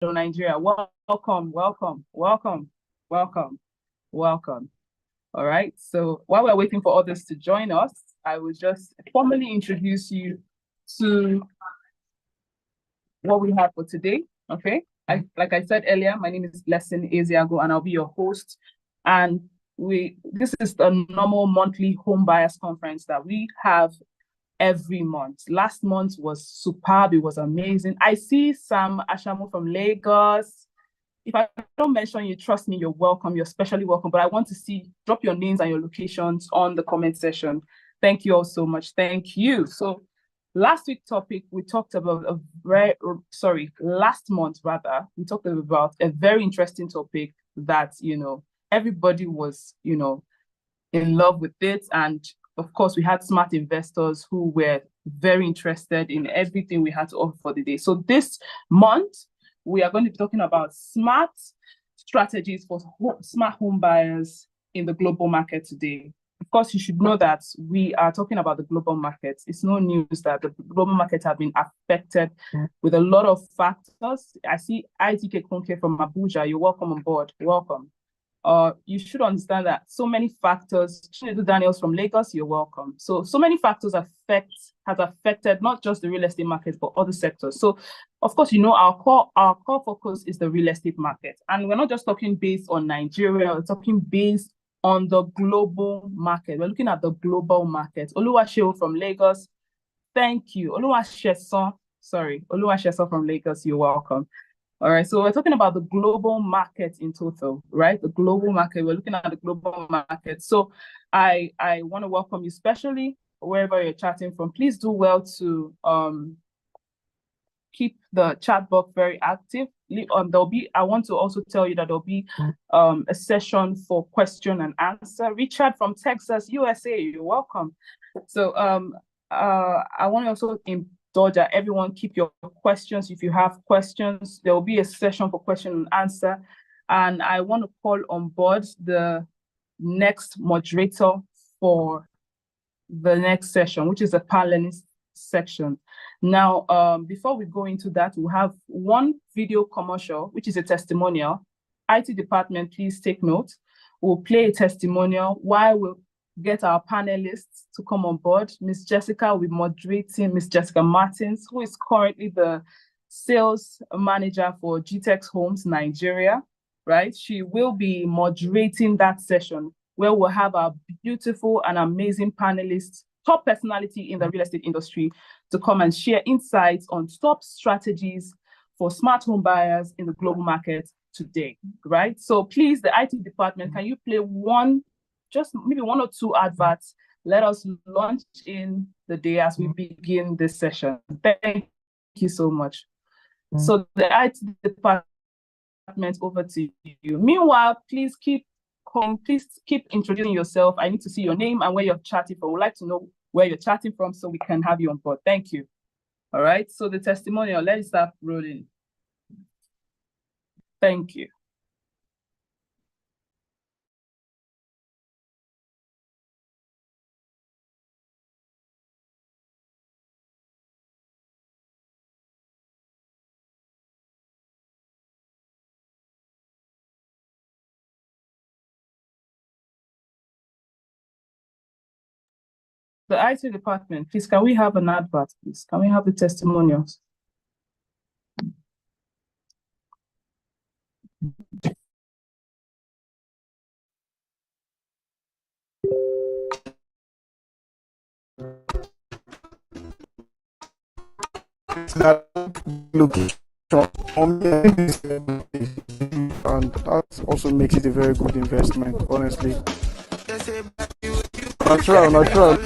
Nigeria. Welcome, welcome, welcome, welcome, welcome. All right. So while we're waiting for others to join us, I will just formally introduce you to what we have for today. Okay. Like I said earlier, my name is Blessing Eziago, and I'll be your host. And this is the normal monthly home buyers conference that we have every month. Last month was superb. It was amazing. I see Sam Ashamu from Lagos. If I don't mention you, trust me, you're welcome. You're especially welcome. But I want to see, drop your names and your locations on the comment section. Thank you all so much. Thank you. So last week's topic, we talked about last month rather, we talked about a very interesting topic that, everybody was, in love with it. And of course, we had smart investors who were very interested in everything we had to offer for the day. So this month, we are going to be talking about smart strategies for smart home buyers in the global market today. Of course, you should know that we are talking about the global market. It's no news that the global market have been affected with a lot of factors. I see ITK Konke from Abuja. You're welcome on board. Welcome. You should understand that so many factors. Chinedu Daniels from Lagos, you're welcome. So many factors has affected not just the real estate market, but other sectors. So, of course, our core focus is the real estate market, and we're not just talking based on Nigeria. We're talking based on the global market. We're looking at the global market. Oluwaseun from Lagos, thank you. Oluwaseun from Lagos, you're welcome. All right, so we're talking about the global market in total, right? The global market, we're looking at the global market. So I want to welcome you, especially wherever you're chatting from. Please do well to keep the chat box very active. I want to also tell you that there'll be a session for question and answer. Richard from Texas, USA, you're welcome. So I want to also indulge that everyone keep your questions. If you have questions, there will be a session for question and answer. And I want to call on board the next moderator for the next session, which is the panelist section. Now, before we go into that, we'll have one video commercial, which is a testimonial. IT department, please take note. We'll play a testimonial while we'll get our panelists to come on board. Miss Jessica will be moderating, Miss Jessica Martins, who is currently the sales manager for Gtexthomes Nigeria, right? She will be moderating that session where we'll have our beautiful and amazing panelists, top personality in the real estate industry, to come and share insights on top strategies for smart home buyers in the global market today, right? So please, the IT department, can you play just maybe one or two adverts? Let us launch in the day as we begin this session. Thank you so much. So the IT department, over to you. Meanwhile, please keep introducing yourself. I need to see your name and where you're chatting from. We'd like to know where you're chatting from so we can have you on board. Thank you. All right, so the testimonial, let's start rolling. Thank you. The IT department, please, can we have an advert, please? Can we have the testimonials? That location and that also makes it a very good investment, honestly. Natural.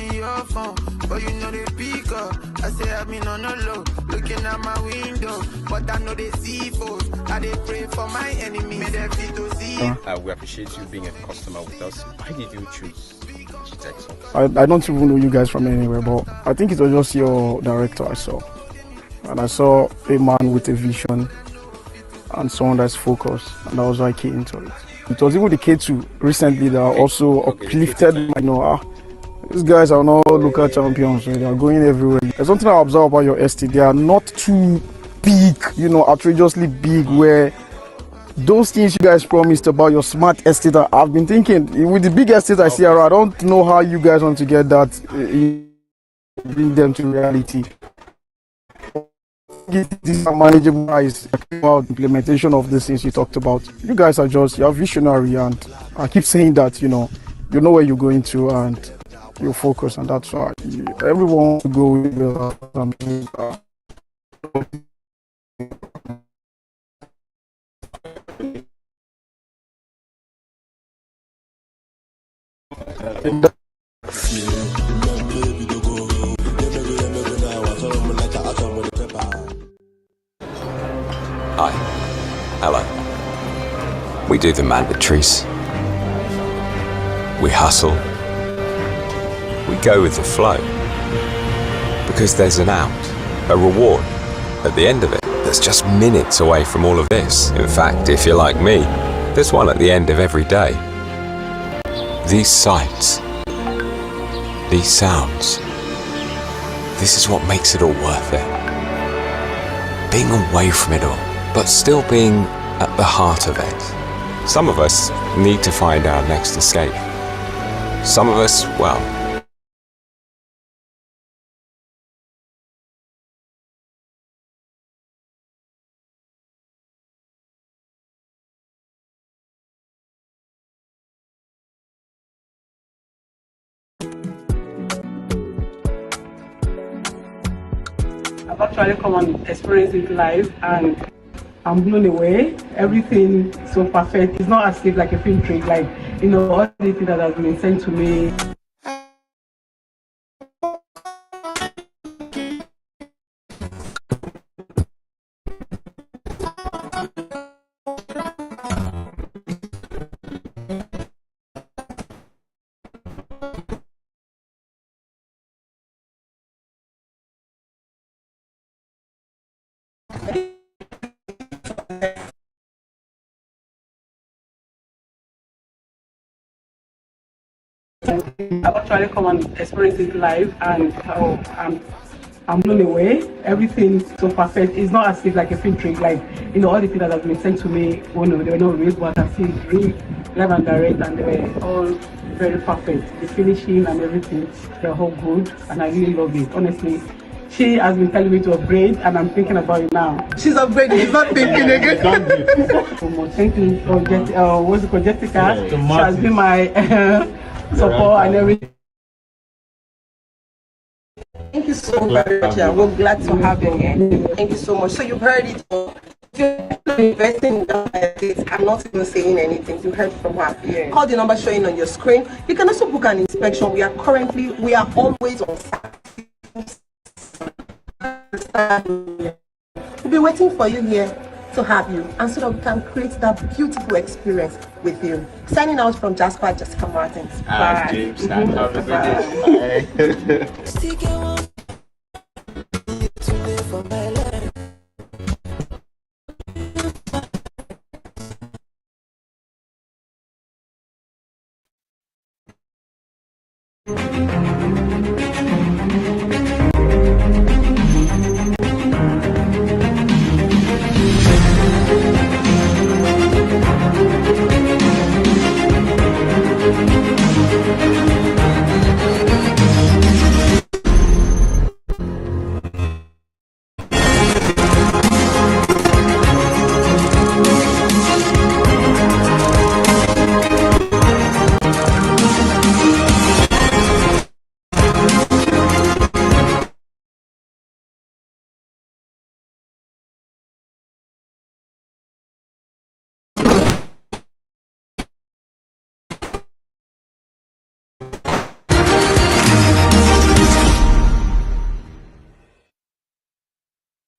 But you know they pick up. I say I've been on the low, looking at my window, but I know they see folks. I they pray for my enemy, may they fit to see. We appreciate you being a customer with us. Why did you choose Gtexthomes? I don't even know you guys from anywhere, but I think it was just your director I saw. And I saw a man with a vision and someone that's focused, and that was why I came into it. It was even the K2 recently that also uplifted my, these guys are not local champions, so they are going everywhere. There's something I observe about your ST, they are not too big, outrageously big, where those things you guys promised about your smart estate, I've been thinking, with the big estate I see around, I don't know how you guys want to get that, bring them to reality. This manageable guys about implementation of these things you talked about. You guys you're visionary, and I keep saying that, you know where you're going to, and you focus, and that's why everyone will go with Hi. Hello. We do the mandatories. We hustle. We go with the flow. Because there's an out, a reward, at the end of it, that's just minutes away from all of this. In fact, if you're like me, there's one at the end of every day. These sights, these sounds, this is what makes it all worth it. Being away from it all, but still being at the heart of it. Some of us need to find our next escape. Some of us, well, I've actually come and experienced it live, and I'm blown away. Everything so perfect. It's not as if like a film trick, like, all the things that has been sent to me. I've actually come and experienced it live, and I'm blown away. Everything so perfect. It's not as if like a film trick, like, all the things that have been sent to me. They were not real, but I see it real, live and direct, and they were all very perfect. The finishing and everything, they're all good, and I really love it. Honestly, she has been telling me to upgrade, and I'm thinking about it now. She's upgrading, she's not thinking again. So much. Thank you, what's it called, Jessica. She has been my support and everything. Thank you so very much. We're glad to have you here. Thank you so much. So you've heard it all. If you're investing in this, I'm not even saying anything. You heard from her. Yeah. Call the number showing on your screen. You can also book an inspection. We are always on site. We'll be waiting for you here to have you, and so that we can create that beautiful experience with you. Signing out from Jasper, Jessica Martins. Bye. James, have a good day. Bye.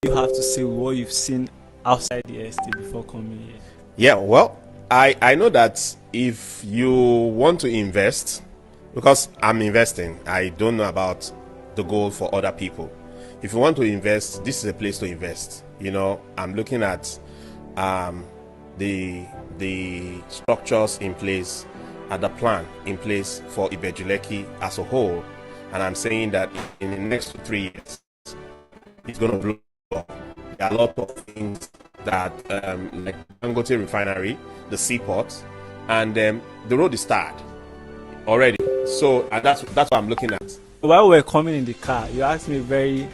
You have to say what you've seen outside the estate before coming here. Yeah, well, I know that if you want to invest, because I'm investing, I don't know about the goal for other people. If you want to invest, this is a place to invest. I'm looking at the structures in place, and the plan in place for Ibejuleki as a whole, and I'm saying that in the next 3 years, it's going to blow up. There are a lot of things that, like Dangote Refinery, the seaport, and the road is starred already. So that's what I'm looking at. While we were coming in the car, you asked me a very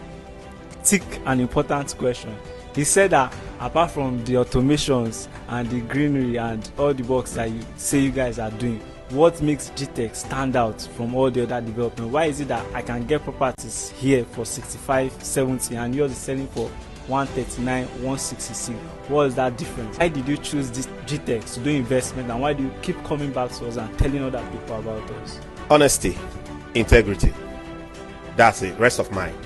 thick and important question. He said that apart from the automations and the greenery and all the works that you say you guys are doing, what makes Gtex stand out from all the other development? Why is it that I can get properties here for 65, 70 and yours is selling for 139, 166? What is that difference? Why did you choose this Gtex to do investment, and why do you keep coming back to us and telling other people about us? Honesty, integrity. That's it. Rest of mind.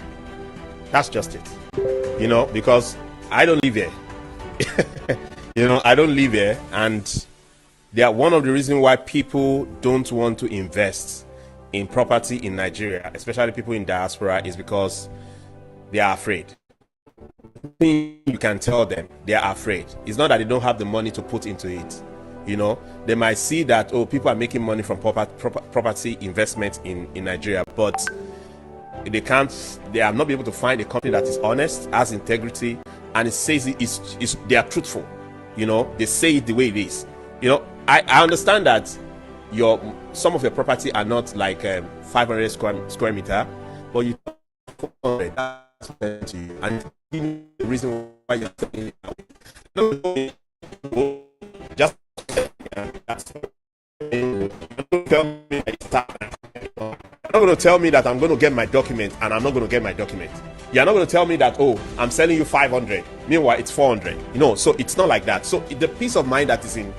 That's just it. You know, because I don't live here. You know, I don't live here, and they are one of the reasons why people don't want to invest in property in Nigeria, especially people in diaspora, is because they are afraid. You can tell them they are afraid. It's not that they don't have the money to put into it. You know, they might see that, oh, people are making money from property investment in Nigeria, but they are not be able to find a company that is honest, has integrity, and it says they are truthful. You know, they say it the way it is. You know, I understand that some of your property are not like 500 square meter, but you 400, that's to you. And the reason why you're saying it, just you're not going to tell me that I'm going to get my document and I'm not going to get my document. You're not going to tell me that, oh, I'm selling you 500, meanwhile it's 400. You know, so it's not like that. So the peace of mind that is in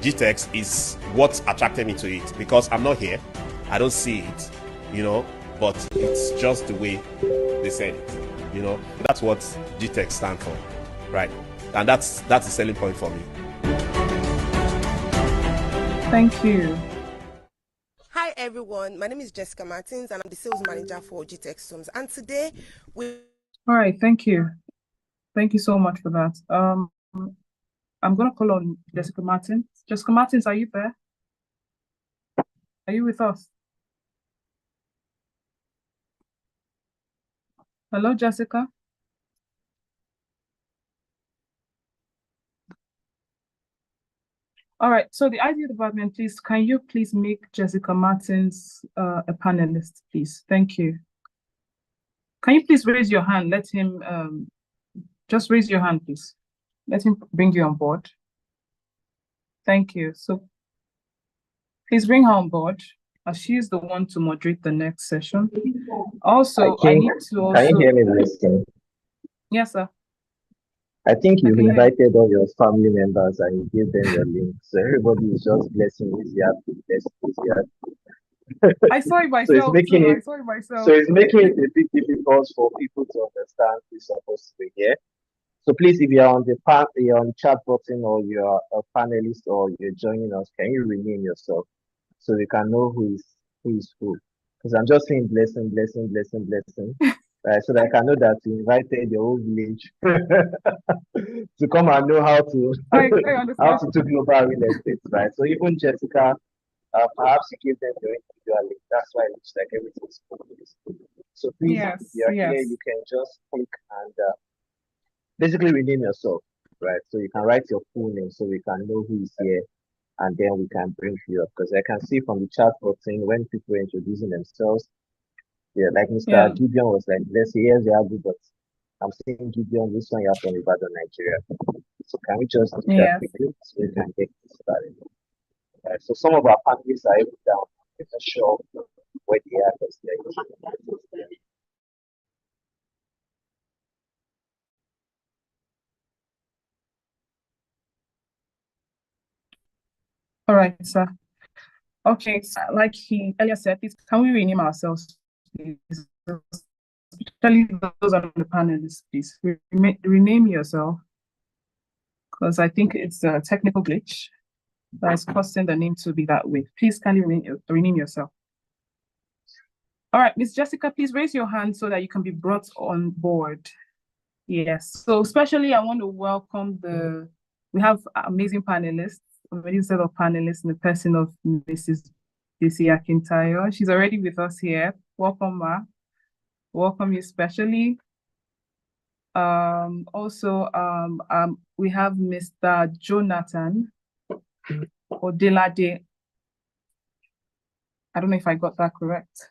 Gtex is what attracted me to it, because I'm not here, I don't see it, you know, but it's just the way they said it, you know. That's what Gtex stands for, right? And that's the selling point for me. Thank you. Hi everyone, my name is Jessica Martins and I'm the sales manager for Gtexthomes. And today All right, thank you. Thank you so much for that. I'm gonna call on Jessica Martins. Jessica Martins, are you there? Are you with us? Hello, Jessica. All right, so the IT department, please, can you please make Jessica Martins a panelist, please? Thank you. Can you please raise your hand? Let him, just raise your hand, please. Let him bring you on board. Thank you. So please bring her on board, as she is the one to moderate the next session. Also, I need to also... Can you hear me listening? Yes, sir. I think you've invited all your family members and you gave them your link. So everybody is just blessing easy I saw it myself. So it's making it a bit difficult for people to understand who's supposed to be here. So please, if you're on the chat button, or you're a panelist, or you're joining us, can you rename yourself so we can know who is who? Because I'm just saying blessing, right? So that I can know that you invited your whole village to come and know how to do global real estate, right? So even Jessica, perhaps you give them your individual link. That's why it looks like everything's cool. So please, if you're here, you can just click and basically rename yourself, right? So you can write your full name so we can know who is here, and then we can bring you up. Because I can see from the chat button when people are introducing themselves, like Mr. Gideon was like, let's say, here's the Abu, but I'm saying Gideon, this one you have from Ibadan, Nigeria. So can we just do that quickly so we can get started? Right, so some of our panelists are able down. I'm not sure where they are. All right, sir. Okay, so like he earlier said, please, can we rename ourselves, please? Especially those on the panelists, please. Rename yourself, because I think it's a technical glitch that is causing the name to be that way. Please, can you rename yourself? All right, Miss Jessica, please raise your hand so that you can be brought on board. Yes, so especially I want to welcome we have amazing panelists, already set of panelists in the person of Mrs. Bisi Akintayo. She's already with us here. Welcome, Ma. Welcome you especially. We have Mr. Jonathan Odelade. I don't know if I got that correct.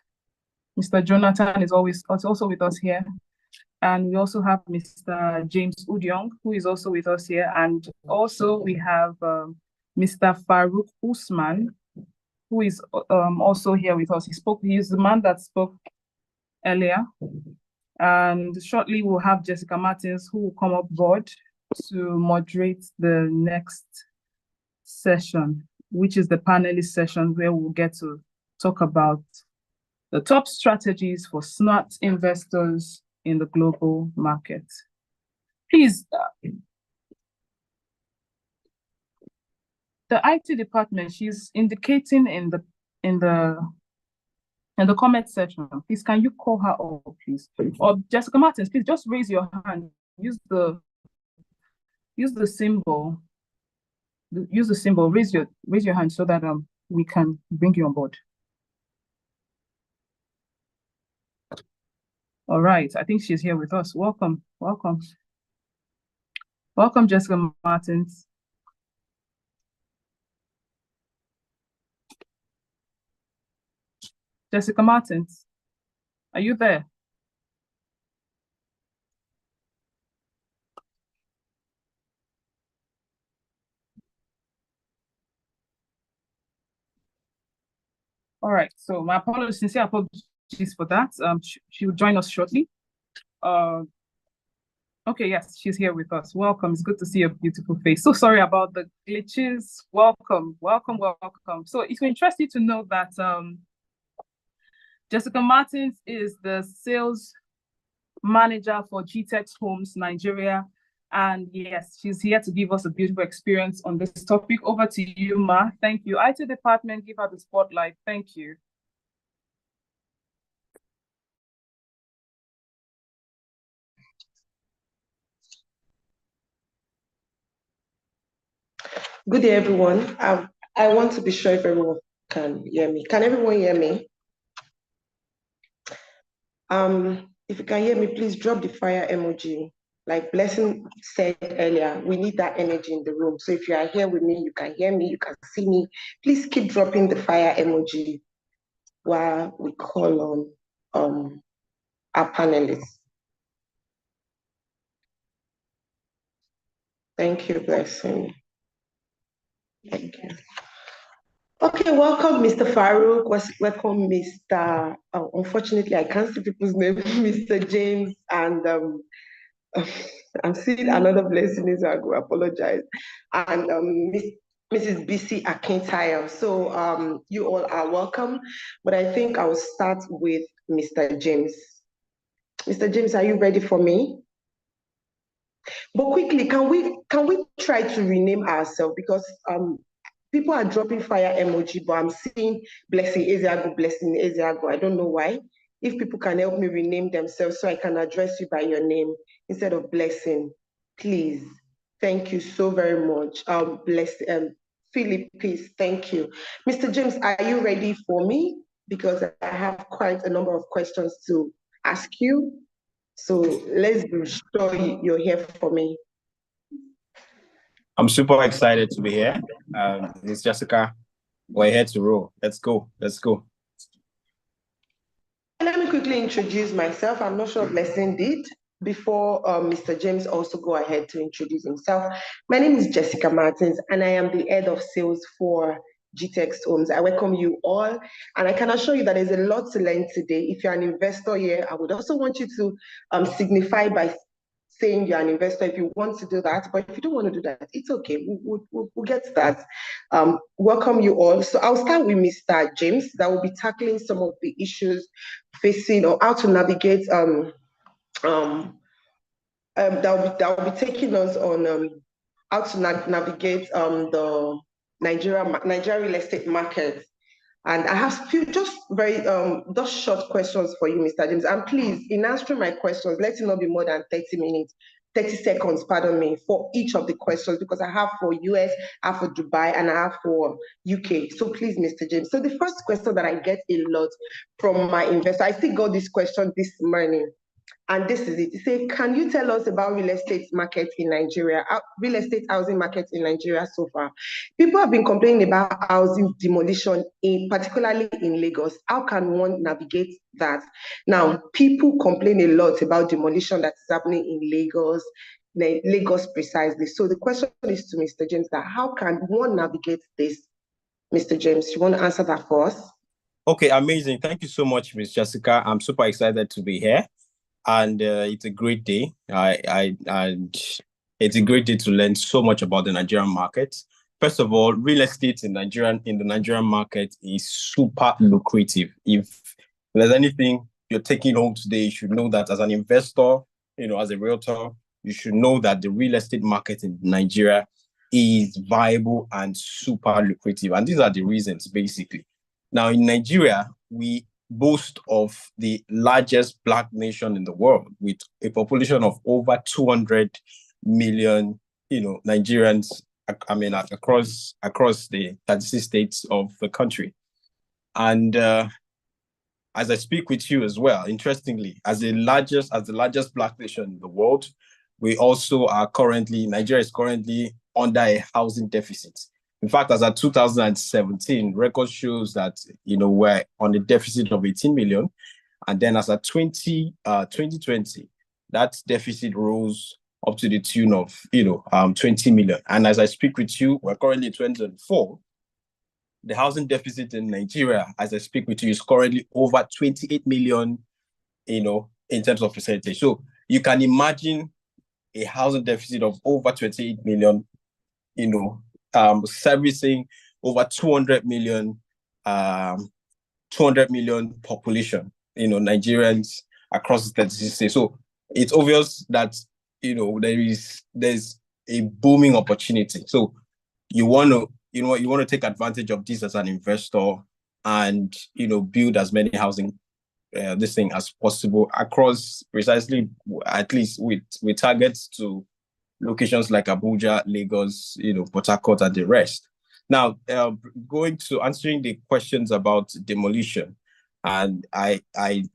Mr. Jonathan is also with us here. And we also have Mr. James Udiong, who is also with us here. And also we have Mr. Farouq Usman, who is also here with us. He's the man that spoke earlier. And shortly we'll have Jessica Martins, who will come up board to moderate the next session, which is the panelist session where we'll get to talk about the top strategies for smart investors in the global market. Please, the IT department, she's indicating in the comment section. Please, can you call her up, please? Or Jessica Martins, please just raise your hand. Use the symbol. Use the symbol. Raise your hand so that we can bring you on board. All right, I think she's here with us. Welcome, welcome. Welcome, Jessica Martins. Jessica Martins, are you there? All right, so my apologies, sincere apologies for that. She will join us shortly. Okay, yes, she's here with us. Welcome, it's good to see your beautiful face. So sorry about the glitches. Welcome, welcome, welcome. So if you're interested to know that Jessica Martins is the sales manager for Gtexthomes Nigeria. And yes, she's here to give us a beautiful experience on this topic. Over to you, Ma. Thank you. IT department, give her the spotlight. Thank you. Good day, everyone. I want to be sure if everyone can hear me. Can everyone hear me? If you can hear me, please drop the fire emoji. Like Blessing said earlier, we need that energy in the room. So if you are here with me, you can hear me, you can see me. Please keep dropping the fire emoji while we call on our panelists. Thank you, Blessing. Thank you. Okay, welcome, Mr. Farouq. Welcome, Mr. Unfortunately, I can't see people's name, Mr. James, and I'm seeing another Blessing, so I go apologize. And Mrs. Bisi Akintayo. So you all are welcome, but I think I will start with Mr. James. Mr. James, are you ready for me? But quickly, can we try to rename ourselves, because people are dropping fire emoji, but I'm seeing Blessing Ezeago. I don't know why. If people can help me rename themselves so I can address you by your name instead of Blessing, please. Thank you so very much. Philip, please, thank you. Mr. James, are you ready for me? Because I have quite a number of questions to ask you. So let's be sure you're here for me. I'm super excited to be here. This is Jessica. We're here to roll. Let's go. Let's go. Let me quickly introduce myself. I'm not sure Blessing did before Mr. James also go ahead to introduce himself. My name is Jessica Martins, and I am the head of sales for Gtexthomes. I welcome you all, and I can assure you that there's a lot to learn today. If you're an investor here, I would also want you to signify by saying you're an investor if you want to do that, but if you don't want to do that, it's okay. We'll get to that. Welcome you all. So I'll start with Mr. James, that will be tackling some of the issues facing, or how to navigate that will be taking us on how to navigate the Nigeria real estate market. And I have a few just short questions for you, Mr. James. And please, in answering my questions, let it not be more than 30 seconds, pardon me, for each of the questions, because I have for US, I have for Dubai, and I have for UK. So please, Mr. James. So the first question that I get a lot from my investor, I still got this question this morning, And this is it. It says, can you tell us about real estate market in Nigeria, real estate housing market in Nigeria so far? People have been complaining about housing demolition, particularly in Lagos. How can one navigate that? Now, people complain a lot about demolition that is happening in Lagos precisely. So the question is to Mr. James, that how can one navigate this? Mr. James, you want to answer that for us? Okay, amazing. Thank you so much, Ms. Jessica. I'm super excited to be here. And it's a great day. And it's a great day to learn so much about the Nigerian market. First of all, real estate in the Nigerian market is super lucrative. If there's anything you're taking home today, you should know that as an investor, as a realtor, you should know that the real estate market in Nigeria is viable and super lucrative. And these are the reasons, basically. Now, in Nigeria, we boast of the largest Black nation in the world, with a population of over 200 million, Nigerians, across the 36 states of the country. And as I speak with you as well, interestingly, as the largest Black nation in the world, Nigeria is currently under a housing deficit. In fact, as of 2017, record shows that, we're on a deficit of 18 million. And then as of 2020, that deficit rose up to the tune of, 20 million. And as I speak with you, we're currently in 2024. The housing deficit in Nigeria, as I speak with you, is currently over 28 million, in terms of percentage. So you can imagine a housing deficit of over 28 million, servicing over 200 million population, Nigerians across the 36 states. So it's obvious that, there's a booming opportunity. So you want to take advantage of this as an investor and, build as many housing this thing as possible across, precisely, at least with targets to locations like Abuja, Lagos, Port Harcourt, and the rest. Now, going to answering the questions about demolition, and I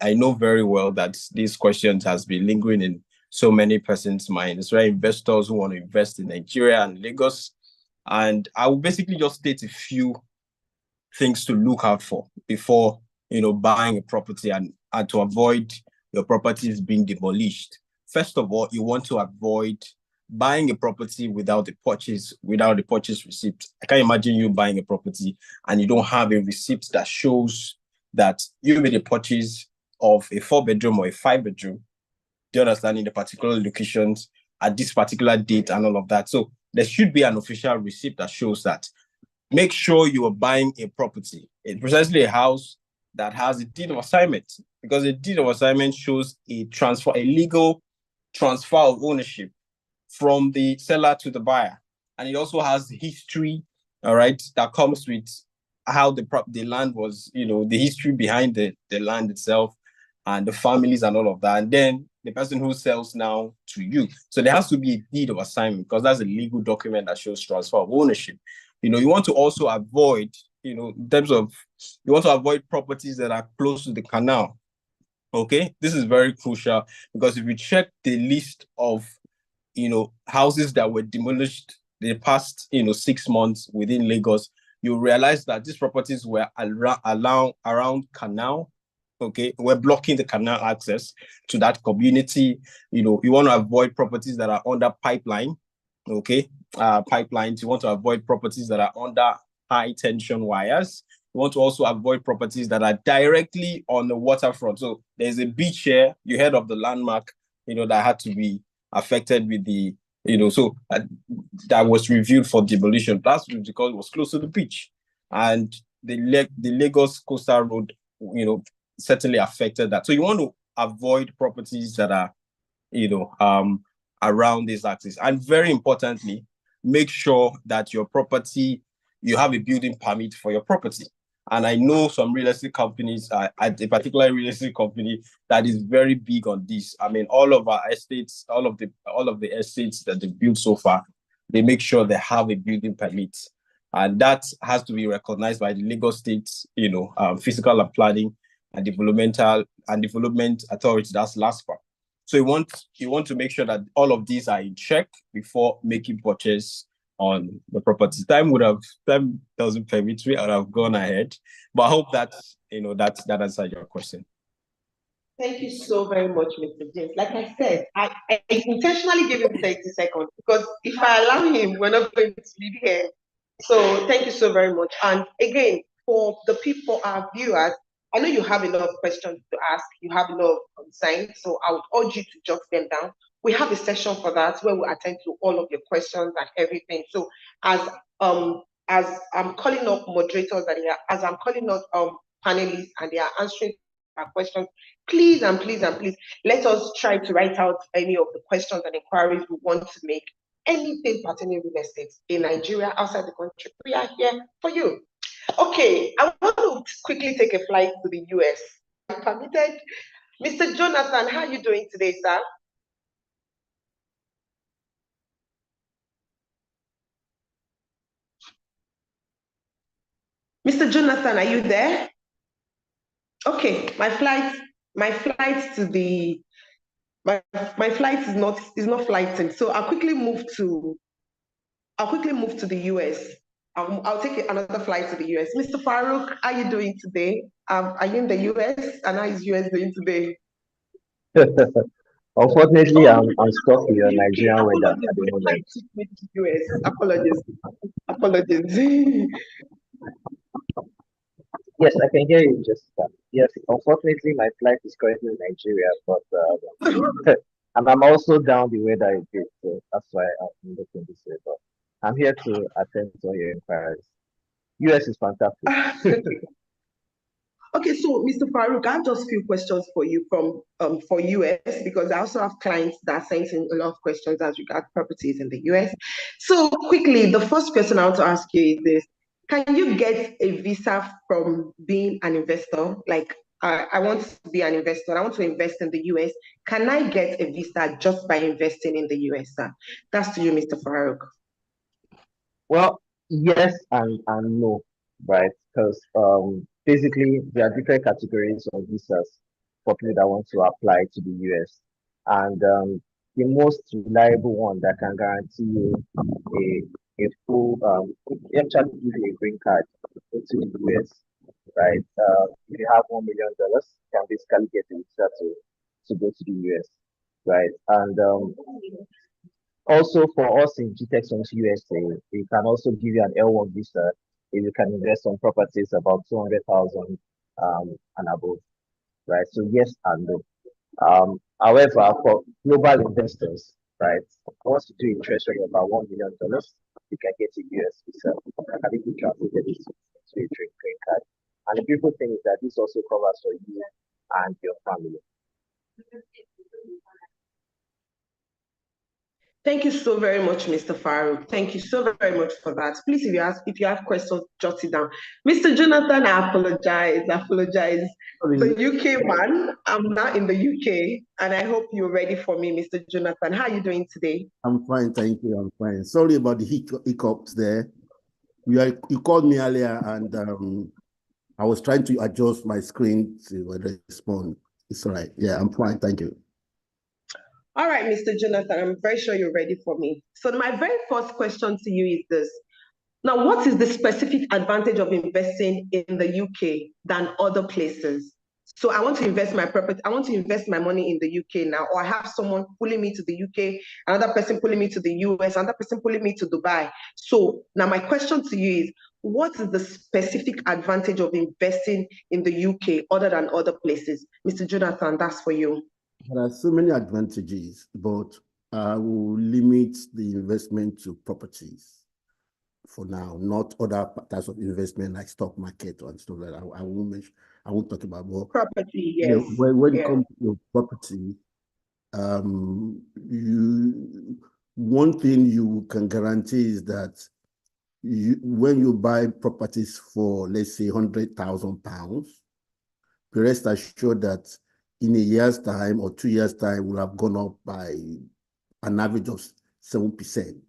know very well that these questions has been lingering in so many persons' minds, right? Investors who want to invest in Nigeria and Lagos. And I will basically just state a few things to look out for before, buying a property and to avoid your properties being demolished. First of all, you want to avoid buying a property without the purchase receipt. I can't imagine you buying a property and you don't have a receipt that shows that you made a purchase of a 4-bedroom or a 5-bedroom. Do you understand? In the particular locations at this particular date and all of that. So there should be an official receipt that shows that. Make sure you are buying a property. It's precisely a house that has a deed of assignment, because a deed of assignment shows a legal transfer of ownership from the seller to the buyer. And it also has history, all right, that comes with how the land was, the history behind the land itself and the families and all of that. And then the person who sells now to you. So there has to be a deed of assignment, because that's a legal document that shows transfer of ownership. You want to also avoid, in terms of, you want to avoid properties that are close to the canal. Okay, this is very crucial, because if you check the list of houses that were demolished the past 6 months within Lagos, you realize that these properties were around canal. Okay, we're blocking the canal access to that community. You want to avoid properties that are under pipeline. Okay, pipelines. You want to avoid properties that are under high tension wires. You want to also avoid properties that are directly on the waterfront. So there's a beach here. You heard of the landmark, that had to be affected with the, that was reviewed for demolition. That's because it was close to the beach. And the Lagos Coastal Road, certainly affected that. So you want to avoid properties that are, around this axis. And very importantly, make sure that your property, you have a building permit for your property. And I know some real estate companies, a particular real estate company that is very big on this. I mean, all of our estates, all of the estates that they've built so far, they make sure they have a building permit. And that has to be recognized by the Lagos State, Physical and Planning and Development Authority, that's LASPA. So you want to make sure that all of these are in check before making purchase on the property. Time doesn't permit me, I would have gone ahead. But I hope that that answered your question. Thank you so very much, Mr. James. Like I said, I intentionally gave him 30 seconds because if I allow him, we're not going to leave here. So thank you so very much. And again, for the people, our viewers, I know you have a lot of questions to ask, you have a lot of concerns, so I would urge you to jot them down. We have a session for that where we attend to all of your questions and everything. So as I'm calling up moderators and as I'm calling up panelists and they are answering our questions, please and please and please let us try to write out any of the questions and inquiries we want to make. Anything pertaining real estate in Nigeria, outside the country, we are here for you. Okay, I want to quickly take a flight to the US. I'm permitted. Mr. Jonathan, how are you doing today, sir? Mr. Jonathan, are you there? Okay, my flight to the my flight is not flighting, so I'll quickly move to the US. I'll take another flight to the US. Mr. Farouq, how are you doing today? Are you in the US? And how is US doing today? Unfortunately, I'm stuck with your Nigerian weather at the moment. US. Apologies. Yes, I can hear you, Jessica. Yes, unfortunately, my flight is currently in Nigeria, but and I'm also down the weather a bit, so that's why I'm looking this way. But I'm here to attend to all your inquiries. US is fantastic. Okay, so Mr. Farouq, I have just a few questions for you from for US because I also have clients that sent in a lot of questions as regards properties in the US. So quickly, the first question I want to ask you is this: can you get a visa from being an investor? Like, I want to be an investor. I want to invest in the US. Can I get a visa just by investing in the US, sir? That's to you, Mr. Farouq. Well, yes and no, right? Because basically there are different categories of visas for people that want to apply to the US, and the most reliable one that can guarantee you a full actually give you a green card into the US, right? If you have $1 million, you can basically get a visa to go to the US, right? And also, for us in Gtexthomes USA, we can also give you an L1 visa if you can invest on properties about 200,000 and above, right? So yes and no. However, for global investors, right, once you do interest rate about $1 million, you can get a US visa that can be translated into a green card. And the beautiful thing is that this also covers for you and your family. Thank you so very much, Mr. Farouq. Thank you so very much for that. Please, if you have questions, jot it down. Mr. Jonathan, I apologize. The UK man, I'm now in the UK, and I hope you're ready for me, Mr. Jonathan. How are you doing today? I'm fine, thank you. I'm fine. Sorry about the hiccups there. You called me earlier, and I was trying to adjust my screen to respond. It's all right. Yeah, I'm fine. Thank you. All right, Mr. Jonathan, I'm very sure you're ready for me. So my very first question to you is this. Now, what is the specific advantage of investing in the UK than other places? So I want to invest my property, I want to invest my money in the UK now, or I have someone pulling me to the UK, another person pulling me to the US, another person pulling me to Dubai. So now my question to you is, what is the specific advantage of investing in the UK other than other places? Mr. Jonathan, that's for you. There are so many advantages, but I will limit the investment to properties for now, not other types of investment like stock market and stuff like that. I won't talk about more. Property, yes. When it comes to property, one thing you can guarantee is that when you buy properties for, let's say, £100,000, the rest assured that in a year's time or 2 years' time will have gone up by an average of 7%.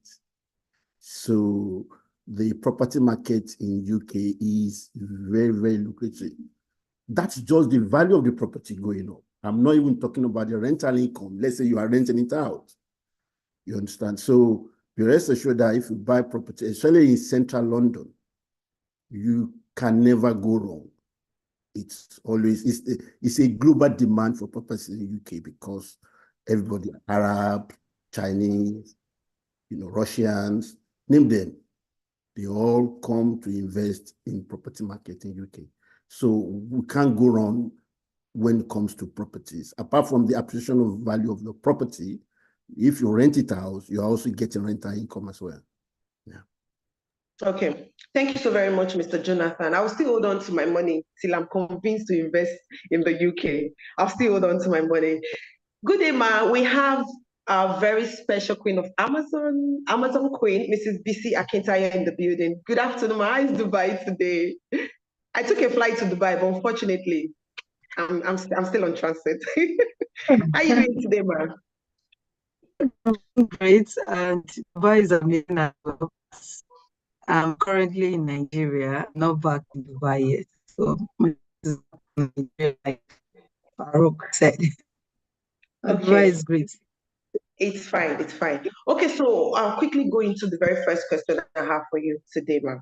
So the property market in UK is very, very lucrative. That's just the value of the property going up. I'm not even talking about the rental income. Let's say you are renting it out. You understand? So be rest assured that if you buy property, especially in central London, you can never go wrong. It's always, it's a global demand for property in the UK because everybody, Arab, Chinese, Russians, name them, they all come to invest in property market in UK. So we can't go wrong when it comes to properties. Apart from the appreciation of value of the property, if you rent it out, you're also getting rental income as well. Yeah. Okay. Thank you so very much, Mr. Jonathan. I'll still hold on to my money till I'm convinced to invest in the UK. I'll still hold on to my money. Good day, ma. We have our very special queen of Amazon queen, Mrs. Bisi Akintayo in the building. Good afternoon, ma. How is Dubai today? I took a flight to Dubai, but unfortunately, I'm still on transit. How are you doing today, ma? Great, and Dubai is amazing as well. I'm currently in Nigeria, not back in Dubai yet. So like Farouq said, Dubai is great. It's fine, it's fine. Okay, so I'll quickly go into the very first question I have for you today, ma'am.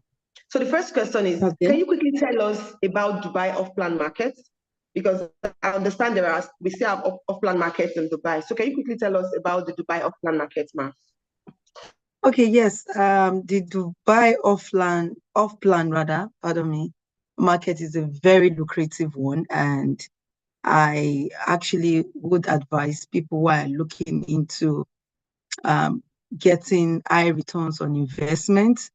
So the first question is, Can you quickly tell us about Dubai off-plan markets? Because I understand we still have off-plan markets in Dubai. So can you quickly tell us about the Dubai off-plan markets, ma'am? Okay, yes. The Dubai off-plan market is a very lucrative one, and I actually would advise people who are looking into getting high returns on investment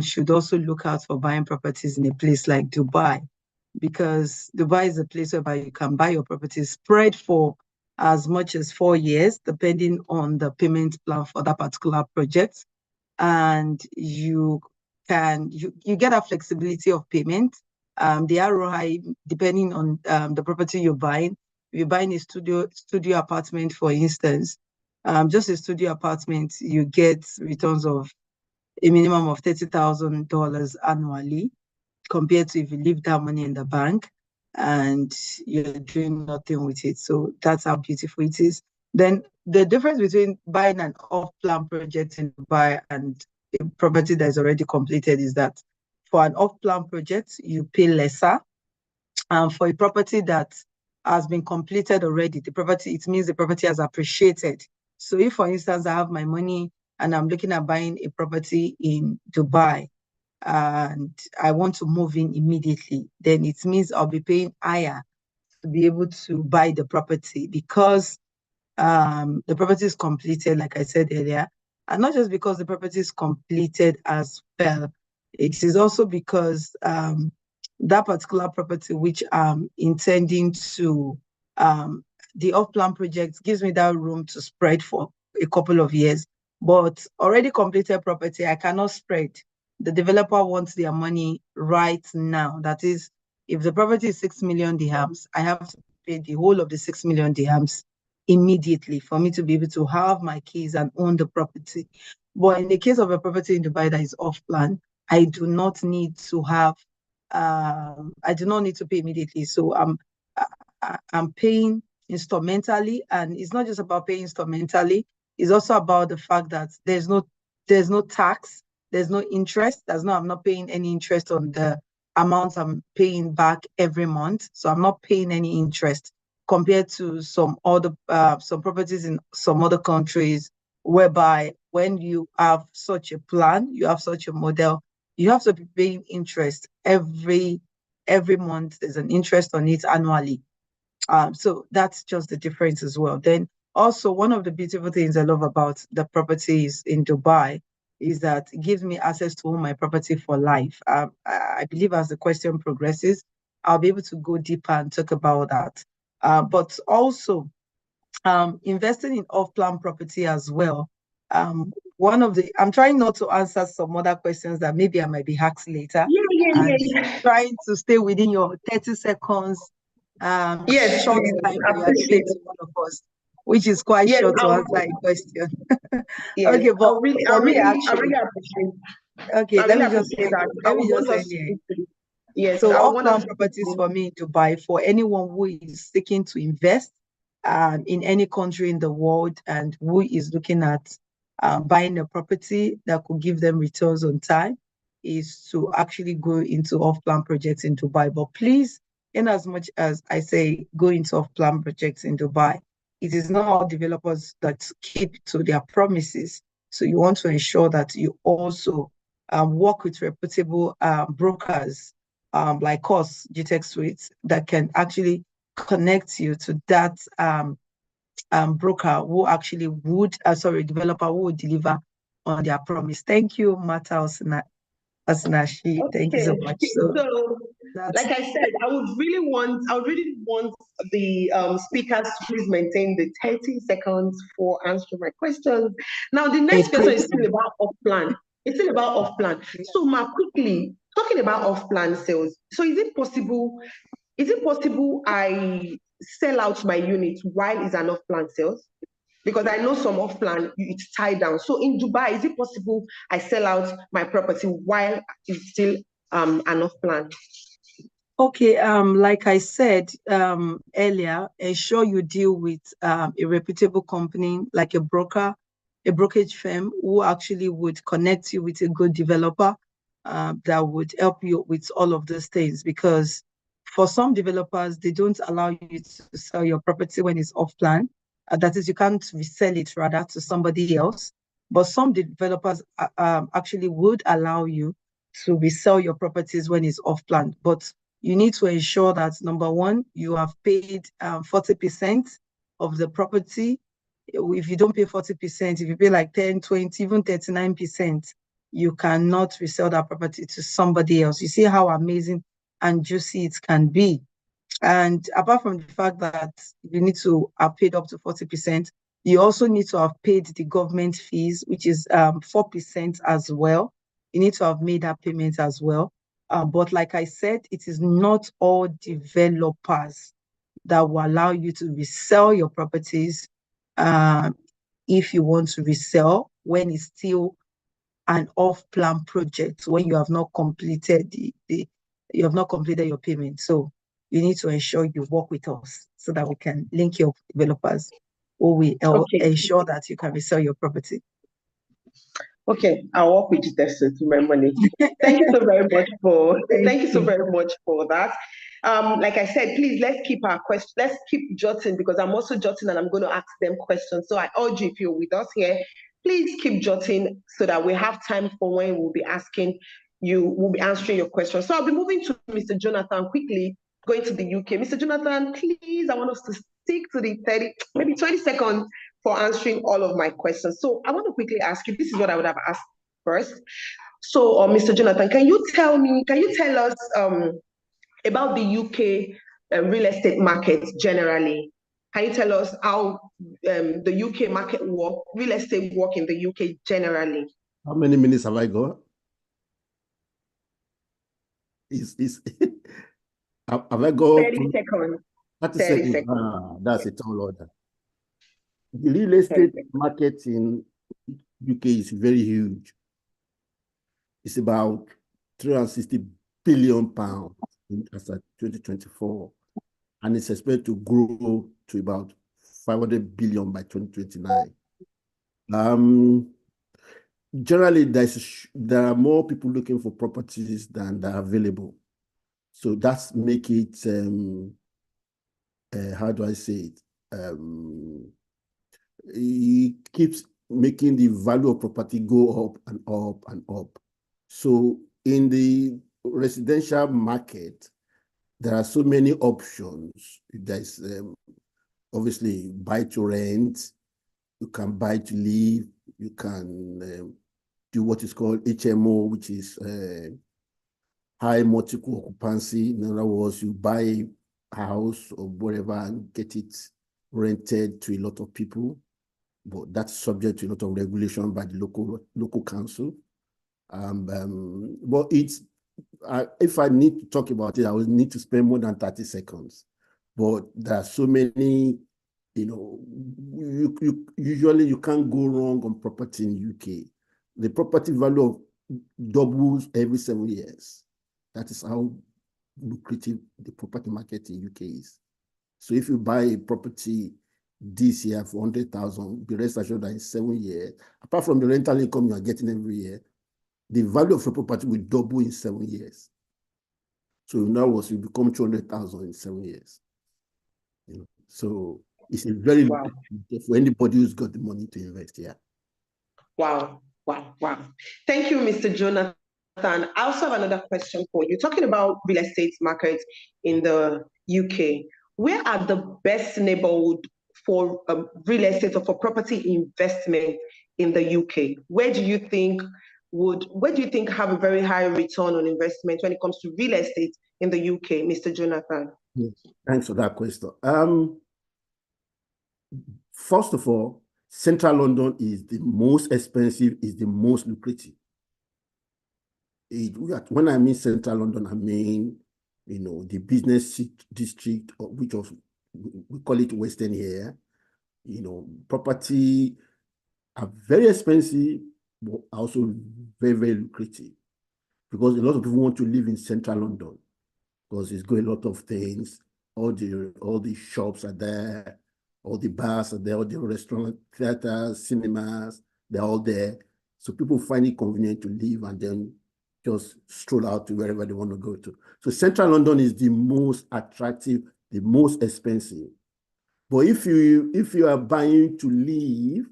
should also look out for buying properties in a place like Dubai, because Dubai is a place where you can buy your property spread for as much as 4 years, depending on the payment plan for that particular project. And you get a flexibility of payment. The ROI, depending on the property you're buying. If you're buying a studio apartment, for instance, just a studio apartment, you get returns of a minimum of $30,000 annually, compared to if you leave that money in the bank and you're doing nothing with it. So that's how beautiful it is. Then the difference between buying an off-plan project in Dubai and a property that is already completed is that for an off-plan project, you pay lesser. For a property that has been completed already, it means the property has appreciated. So if, for instance, I have my money and I'm looking at buying a property in Dubai, and I want to move in immediately, then it means I'll be paying higher to be able to buy the property, because the property is completed, like I said earlier, and not just because the property is completed as well. It is also because that particular property which I'm intending to, the off-plan project gives me that room to spread for a couple of years. But already completed property, I cannot spread. The developer wants their money right now. That is, if the property is 6 million dirhams, I have to pay the whole of the 6 million dirhams immediately for me to be able to have my keys and own the property. But in the case of a property in Dubai that is off-plan, I do not need to pay immediately. So I'm paying instrumentally, and it's not just about paying instrumentally. It's also about the fact that there's no tax, there's no interest. I'm not paying any interest on the amount I'm paying back every month. So I'm not paying any interest, compared to some properties in some other countries, whereby when you have such a plan, you have such a model, you have to be paying interest every month. There's an interest on it annually. So that's just the difference as well. Then also, one of the beautiful things I love about the properties in Dubai is that it gives me access to own my property for life. I believe as the question progresses, I'll be able to go deeper and talk about that. But also, investing in off-plan property as well. I'm trying not to answer some other questions that maybe I might be asked later. Yeah. Trying to stay within your 30 seconds. Yes, short time you are giving to one of us, which is quite short to answer a question. Yes, Okay, but I really appreciate. Okay, let me just say let me just say here. Yes, So I off-plan want properties for me in Dubai, for anyone who is seeking to invest in any country in the world and who is looking at buying a property that could give them returns on time, is to actually go into off-plan projects in Dubai. But please, in as much as I say go into off-plan projects in Dubai, it is not all developers that keep to their promises. So you want to ensure that you also work with reputable brokers like us, Gtexthomes, that can actually connect you to that broker who actually would, developer who would deliver on their promise. Thank you, Mata Osinashi. Thank you so much. So like I said, I would really want the speakers to please maintain the 30 seconds for answering my questions. Now, the next question is still about off-plan. It's still about off-plan. So, Ma, quickly, talking about off-plan sales. So is it possible I sell out my unit while it's an off-plan sales? Because I know some off-plan, it's tied down. So in Dubai, is it possible I sell out my property while it's still an off-plan? Okay, like I said earlier, ensure you deal with a reputable company like a broker, a brokerage firm who actually would connect you with a good developer that would help you with all of those things. Because for some developers, they don't allow you to sell your property when it's off-plan. That is, you can't resell it rather to somebody else. But some developers actually would allow you to resell your properties when it's off-plan. But you need to ensure that, number one, you have paid 40% of the property. If you don't pay 40%, if you pay like 10, 20, even 39%, you cannot resell that property to somebody else. You see how amazing and juicy it can be. And apart from the fact that you need to have paid up to 40%, you also need to have paid the government fees, which is 4% as well. You need to have made that payment as well. But like I said, it is not all developers that will allow you to resell your properties if you want to resell when it's still an off-plan project, when you have not completed you have not completed your payment. So you need to ensure you work with us so that we can link your developers who will ensure that you can resell your property. Okay, I'll work with Gtexthomes to my money. Thank you so very much for that. Like I said, please let's keep our questions. Let's keep jotting, because I'm also jotting and I'm going to ask them questions. So I urge you, if you're with us here, please keep jotting so that we have time for when we'll be answering your questions. So I'll be moving to Mr. Jonathan quickly, going to the UK. Mr. Jonathan, please, I want us to stick to the 30, maybe 20 seconds for answering all of my questions. So I want to quickly ask you, this is what I would have asked first. So, Mr. Jonathan, can you tell us about the UK real estate market generally? Can you tell us how the UK market real estate work in the UK generally? How many minutes have I got? Have I got 30 seconds. 30 seconds. That's a tall order. The real estate market in UK is very huge. It's about £360 billion as of 2024, and it's expected to grow to about 500 billion by 2029. Generally, there are more people looking for properties than are available. So that's make it, how do I say it? It keeps making the value of property go up and up and up. So in the residential market, there are so many options. There's obviously buy to rent, you can buy to live, you can do what is called HMO, which is high multiple occupancy. In other words, you buy a house or whatever and get it rented to a lot of people, but that's subject to a lot of regulation by the local council. But it's if I need to talk about it, I will need to spend more than 30 seconds. But there are so many, usually you can't go wrong on property in UK. The property value doubles every 7 years. That is how lucrative the property market in UK is. So if you buy a property this year for 100,000, be rest assured that in 7 years, apart from the rental income you are getting every year, the value of your property will double in 7 years. So in other words, you become 200,000 in 7 years. You know, so it's a very Wow. for anybody who's got the money to invest here. Wow, wow, wow. Thank you, Mr. Jonathan. I also have another question for you. Talking about real estate markets in the UK, where are the best neighborhood for real estate or for property investment in the UK? Where do you think have a very high return on investment when it comes to real estate in the UK, Mr. Jonathan? Yes. Thanks for that question. First of all, Central London is the most expensive, is the most lucrative. When I mean Central London, I mean, the business district, which we call it Western here. Property are very expensive, but also very, very lucrative. Because a lot of people want to live in Central London because it's got a lot of things. All the shops are there, all the bars are there, all the restaurants, theaters, cinemas, they're all there. So people find it convenient to live and then just stroll out to wherever they want to go to. So Central London is the most attractive, the most expensive. But if you are buying to live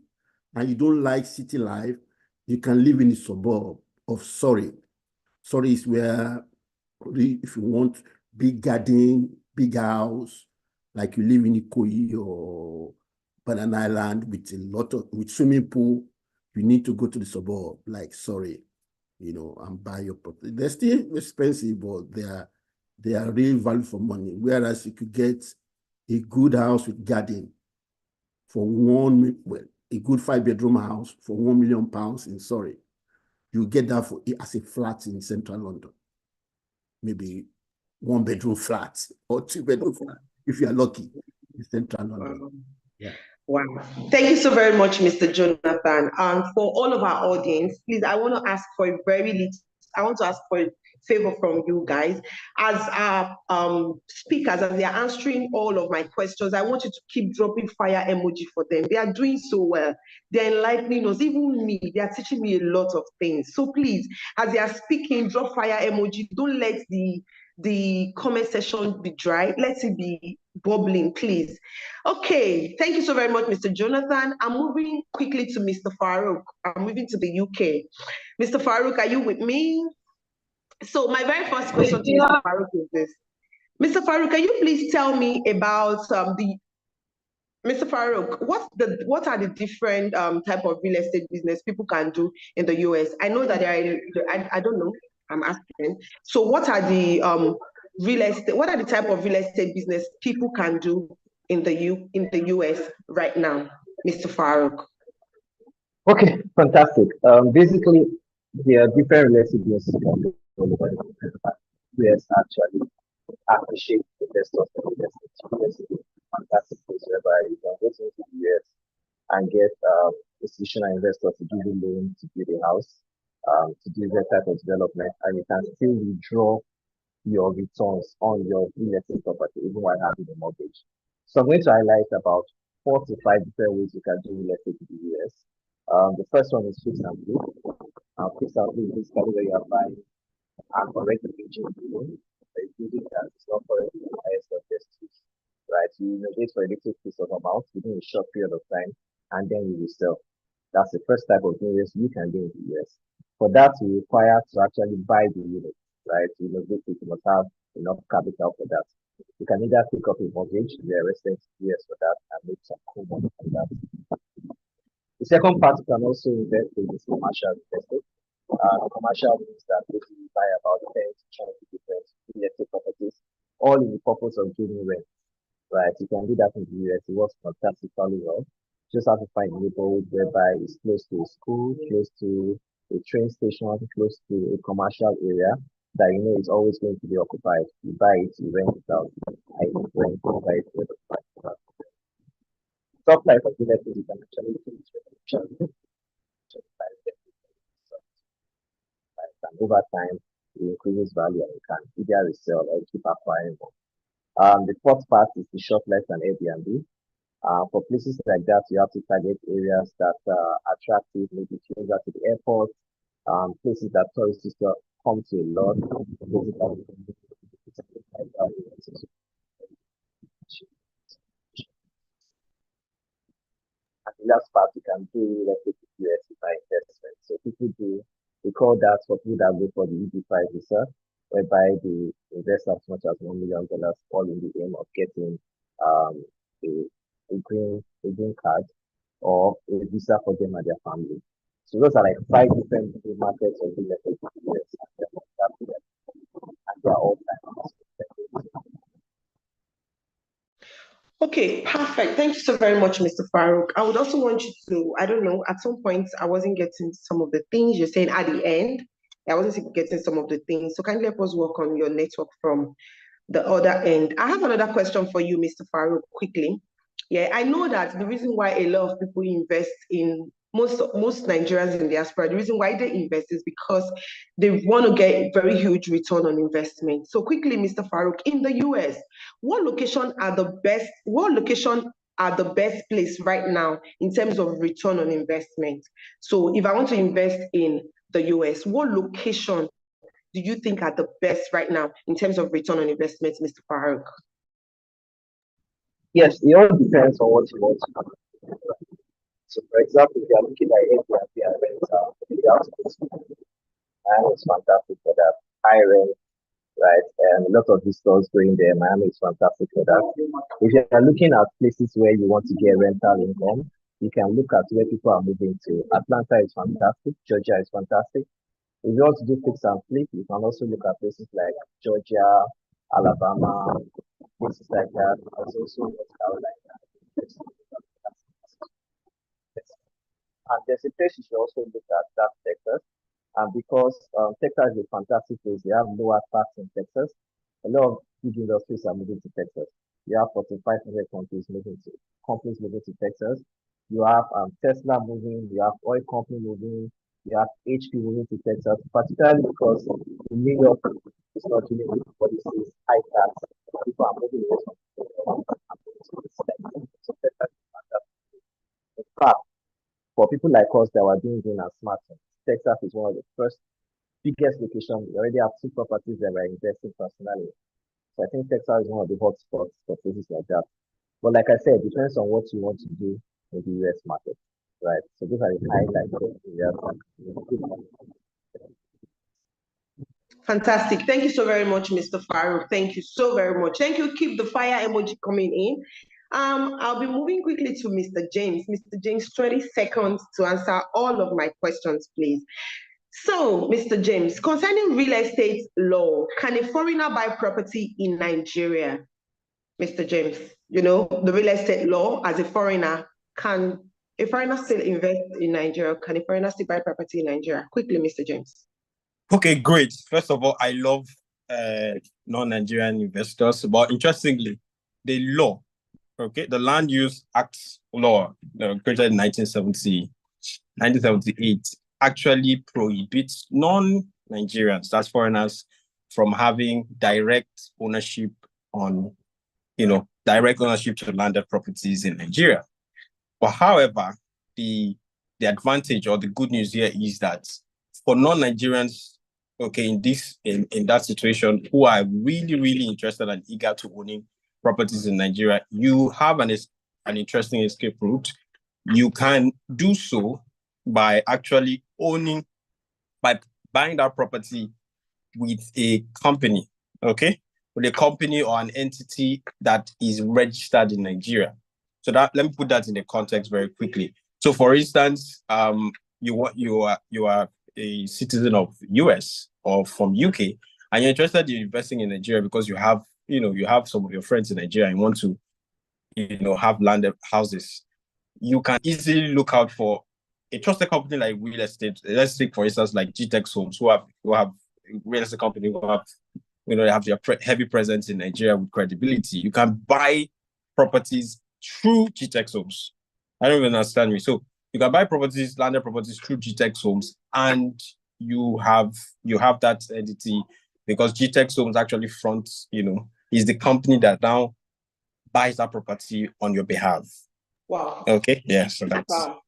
and you don't like city life, you can live in the suburb of Surrey. Surrey is where, if you want big garden, big house, like you live in Ikoyi or Banana Island with swimming pool, you need to go to the suburb, like Surrey, and buy your property. They're still expensive, but they are real value for money. Whereas you could get a good house with garden for a good 5-bedroom house for £1 million in Surrey. You get that as a flat in Central London. Maybe 1-bedroom flat or 2-bedroom flat, if you are lucky, in Central London. Yeah. Wow. Thank you so very much, Mr. Jonathan. For all of our audience, please, I want to ask for a favor from you guys. As our speakers, as they are answering all of my questions, I want you to keep dropping fire emoji for them. They are doing so well. They're enlightening us, even me. They are teaching me a lot of things. So please, as they are speaking, drop fire emoji. Don't let the comment section be dry. Let it be bubbling, please. Okay, thank you so very much, Mr. Jonathan. I'm moving quickly to Mr. Farouq. I'm moving to the UK. Mr. Farouq, are you with me? So my very first question to Mr. Farouq is this. Mr. Farouq, can you please tell me about Mr. Farouq, what are the different type of real estate business people can do in the US? I know that I don't know, I'm asking. So what are the type of real estate business people can do in the US right now, Mr. Farouq? Okay, fantastic. Basically, there are different real estate businesses all over the world. US actually appreciate investors and investors. US is a fantastic place whereby you can go to the US and get institutional investors to give you loans to build a house, to do that type of development, and you can still withdraw your returns on your real estate property even while having a mortgage. So I'm going to highlight about 4 to 5 different ways you can do real estate in the US. The first one is fix and flip. Fix and flip is basically where you are buying and already aging building, a building that is not currently the highest of best use, right? You innovate for a little piece of amount within a short period of time, and then you will sell. That's the first type of business you can do in the US. For that, you require to actually buy the unit, right? You must have enough capital for that. You can either pick up a mortgage, the resident US for that, and make some cool money from that. The second part, you can also invest in this commercial investing. Commercial means that you buy about 10 to 20 different real estate properties, all in the purpose of giving rent, right? You can do that in the US. It works fantastically well. Just have to find a neighborhood whereby it's close to a school, close to a train station, close to a commercial area that you know is always going to be occupied. You buy it, you rent it out. I rent, you buy it, top life of real estate, you can actually and over time it increases value and you can either resell or keep acquiring more. The fourth part is the short less and Airbnb. For places like that, you have to target areas that are attractive, maybe closer to the airport, places that tourists come to a lot, and the last part you can do diversify investment. So people do, we call that for people that go for the EB5 visa, whereby they invest as much as $1 million all in the aim of getting a green card or a visa for them and their family. So those are like 5 different markets of the US, and they are all time. Okay, perfect. Thank you so very much, Mr. Farouq. I would also want you to, I don't know, at some point I wasn't getting some of the things you're saying at the end. I wasn't getting some of the things. So kindly help us work on your network from the other end. I have another question for you, Mr. Farouq, quickly. Yeah, I know that the reason why a lot of people invest in most Nigerians in diaspora, the reason why they invest is because they want to get very huge return on investment. So quickly, Mr. Farouq, in the US, what location are the best place right now in terms of return on investment? So if I want to invest in the US, what location do you think are the best right now in terms of return on investment, Mr. Farouq? Yes, it all depends on what you want to do. So, for example, if you are looking at Airbnb and rental, you have to go to Miami is fantastic for that. High rent, right? And a lot of visitors going there. Miami is fantastic for that. If you are looking at places where you want to get rental income, you can look at where people are moving to. Atlanta is fantastic. Georgia is fantastic. If you want to do fix and flip, you can also look at places like Georgia, Alabama, places like that. There's also North Carolina. And there's a place you should also look at, that Texas. And because Texas is a fantastic place, you have lower tax in Texas. A lot of big industries are moving to Texas. You have 4,500 companies moving to Texas. You have Tesla moving, you have oil company moving, you have HP moving to Texas, particularly because in New York, it's not really what it is, high tax. People are moving away from in fact, for people like us that were doing green and smart, Texas is one of the first biggest locations. We already have 2 properties that we're investing personally. So I think Texas is one of the hot spots for places like that. But like I said, it depends on what you want to do in the US market, right? So those are the highlights of the Fantastic. Thank you so very much, Mr. Farouq. Thank you so very much. Thank you. Keep the fire emoji coming in. I'll be moving quickly to Mr. James. Mr. James, 20 seconds to answer all of my questions, please. So, Mr. James, concerning real estate law, can a foreigner buy property in Nigeria? Mr. James, you know, the real estate law as a foreigner, can a foreigner still invest in Nigeria? Can a foreigner still buy property in Nigeria? Quickly, Mr. James. Okay, great. First of all, I love non-Nigerian investors, but interestingly, the law, okay, the Land Use Act law, created in 1978, actually prohibits non-Nigerians, that's foreigners, from having direct ownership to landed properties in Nigeria. But however, the advantage or the good news here is that for non-Nigerians, okay, in that situation, who are really, really interested and eager to owning properties in Nigeria, you have an interesting escape route. You can do so by actually by buying that property with a company, okay? With a company or an entity that is registered in Nigeria. So let me put that in the context very quickly. So for instance, you are a citizen of US or from UK, and you're interested in investing in Nigeria because you have some of your friends in Nigeria and want to, have landed houses. You can easily look out for a trusted company like real estate. Let's take, for instance, like Gtexthomes, who have real estate company who have, they have their heavy presence in Nigeria with credibility. You can buy properties through Gtexthomes. I don't even understand me. So you can buy landed properties through Gtexthomes, and you have that entity, because Gtexthomes actually fronts, is the company that now buys that property on your behalf. Wow. Okay. Yeah. So that's. Wow.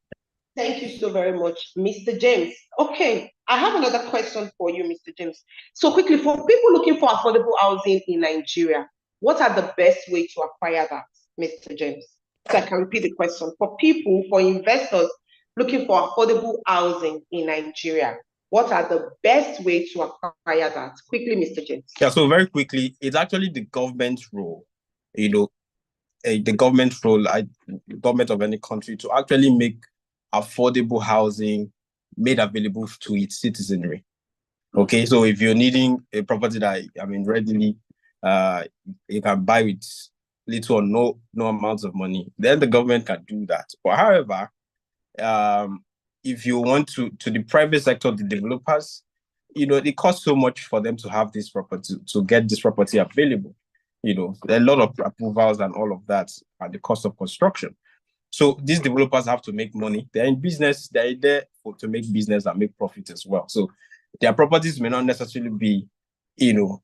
Thank you so very much, Mr. James. Okay, I have another question for you, Mr. James. So quickly, for people looking for affordable housing in Nigeria, what are the best ways to acquire that, Mr. James? So I can repeat the question. For investors looking for affordable housing in Nigeria, what are the best ways to acquire that? Quickly, Mr. James. Yeah, so very quickly, it's actually the government's role, the government of any country, to actually make affordable housing made available to its citizenry. Okay, so if you're needing a property that readily you can buy with little or no amounts of money, then the government can do that. But however, if you want to the private sector, the developers, it costs so much for them to have this property, to get this property available. A lot of approvals and all of that at the cost of construction. So these developers have to make money. They're in business. They're there to make business and make profit as well. So their properties may not necessarily be,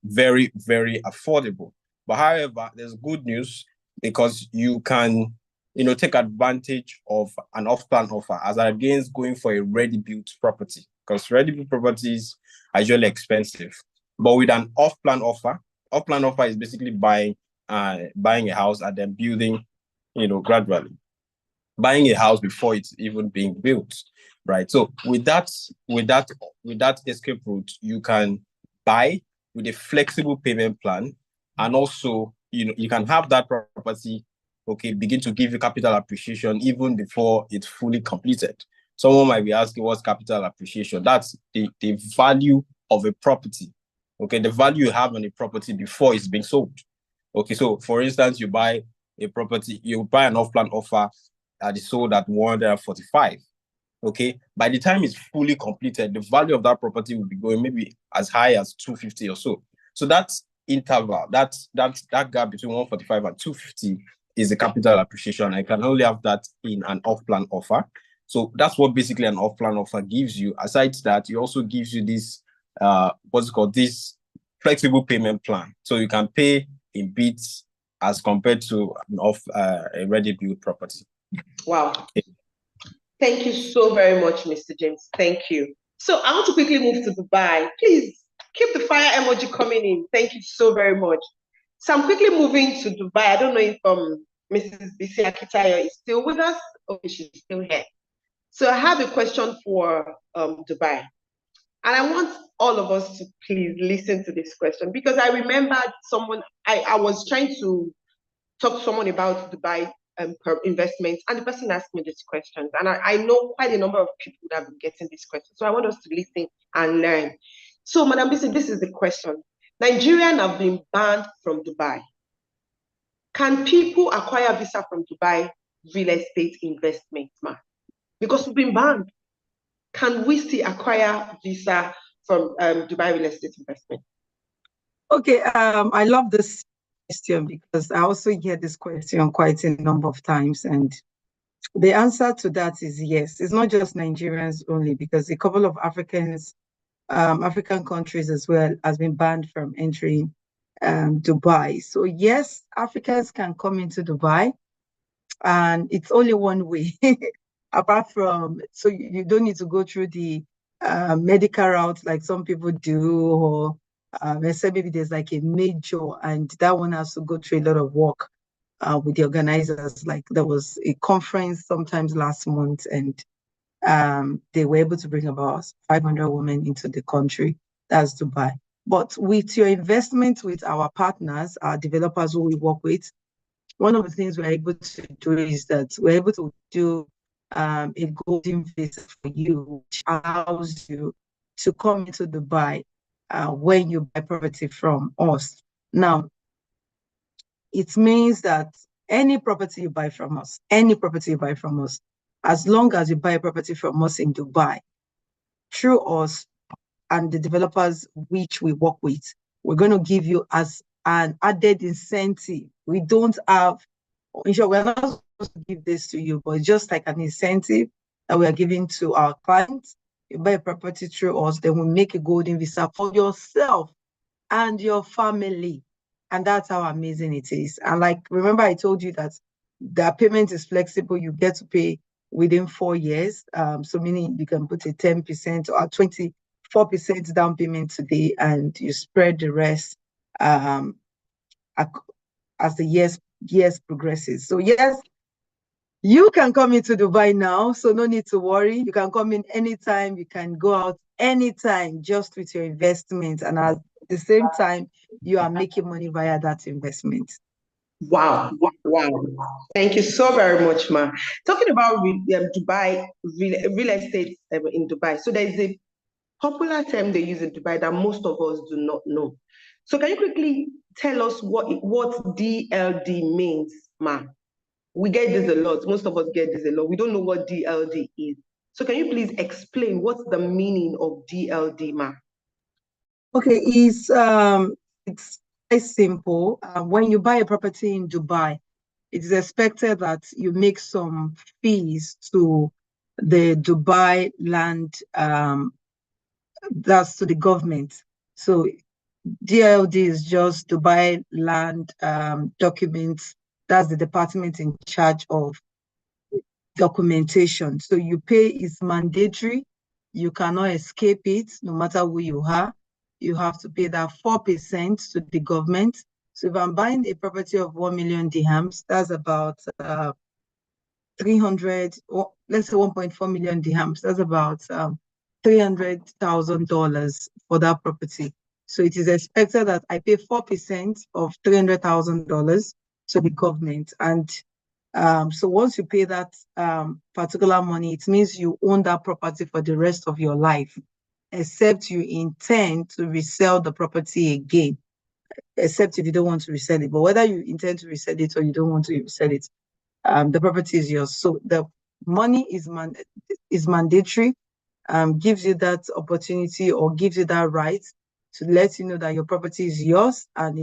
very, very affordable. But however, there's good news, because you can, take advantage of an off-plan offer as against going for a ready-built property, because ready-built properties are usually expensive. But with an off-plan offer is basically buying a house and then building, gradually. Buying a house before it's even being built, right? So with that escape route, you can buy with a flexible payment plan, and also you can have that property, begin to give you capital appreciation even before it's fully completed. Someone might be asking, what's capital appreciation? That's the value of a property. Okay, the value you have on a property before it's being sold. Okay, so for instance, you buy a property, you buy an off-plan offer that is sold at 145. Okay, by the time it's fully completed, the value of that property will be going maybe as high as 250 or so. So that interval, that gap between 145 and 250 is the capital appreciation. I can only have that in an off-plan offer. So that's what basically an off-plan offer gives you. Aside that, it also gives you this what's called this flexible payment plan. So you can pay in bits as compared to a ready-built property. Wow. Thank you so very much, Mr. James. Thank you. So I want to quickly move to Dubai. Please keep the fire emoji coming in. Thank you so very much. So I'm quickly moving to Dubai. I don't know if Mrs. Bisi Akintayo is still with us. Okay, she's still here. So I have a question for Dubai. And I want all of us to please listen to this question, because I remember I was trying to talk to someone about Dubai investments, and the person asked me these questions. And I know quite a number of people that have been getting these questions. So I want us to listen and learn. So, Madam Bisi, this is the question. Nigerians have been banned from Dubai. Can people acquire visa from Dubai real estate investment, man? Because we've been banned. Can we still acquire visa from Dubai real estate investment? Okay, I love this question, because I also get this question quite a number of times, and the answer to that is yes. It's not just Nigerians only, because a couple of African countries as well has been banned from entering Dubai. So yes, Africans can come into Dubai, and it's only one way. Apart from, so you don't need to go through the medical route like some people do, or except maybe there's like a major, and that one has to go through a lot of work with the organizers. Like there was a conference sometimes last month, and they were able to bring about 500 women into the country. That's Dubai. But with your investment with our partners, our developers who we work with, one of the things we're able to do is that we're able to do a golden visa for you, which allows you to come into Dubai when you buy property from us. Now, it means that any property you buy from us, as long as you buy a property from us in Dubai, through us and the developers which we work with, we're going to give you as an added incentive. We don't have, we're not supposed to give this to you, but just like an incentive that we are giving to our clients, you buy a property through us, then we make a golden visa for yourself and your family. And that's how amazing it is. And like, remember I told you that the payment is flexible. You get to pay within 4 years. So meaning you can put a 10% or 24% down payment today, and you spread the rest as the years progresses. So yes, you can come into Dubai now, so no need to worry. You can come in anytime. You can go out anytime, just with your investment, and at the same time, you are making money via that investment. Wow. Thank you so very much, ma. Talking about Dubai, real estate in Dubai. So there's a popular term they use in Dubai that most of us do not know. So can you quickly tell us what DLD means, ma? We get this a lot. Most of us get this a lot. We don't know what DLD is. So can you please explain what's the meaning of DLD, ma? Okay, it's quite simple. When you buy a property in Dubai, it is expected that you make some fees to the Dubai land, that's to the government. So DLD is just Dubai land documents. That's the department in charge of documentation. So you pay is mandatory. You cannot escape it, no matter who you are. You have to pay that 4% to the government. So if I'm buying a property of 1 million dirhams, that's about 300, or let's say 1.4 million dirhams, that's about $300,000 for that property. So it is expected that I pay 4% of $300,000 to the government. And so once you pay that particular money, it means you own that property for the rest of your life, except you intend to resell the property again, except if you don't want to resell it. But whether you intend to resell it or you don't want to resell it, the property is yours. So the money is mandatory, gives you that opportunity or gives you that right to let you know that your property is yours and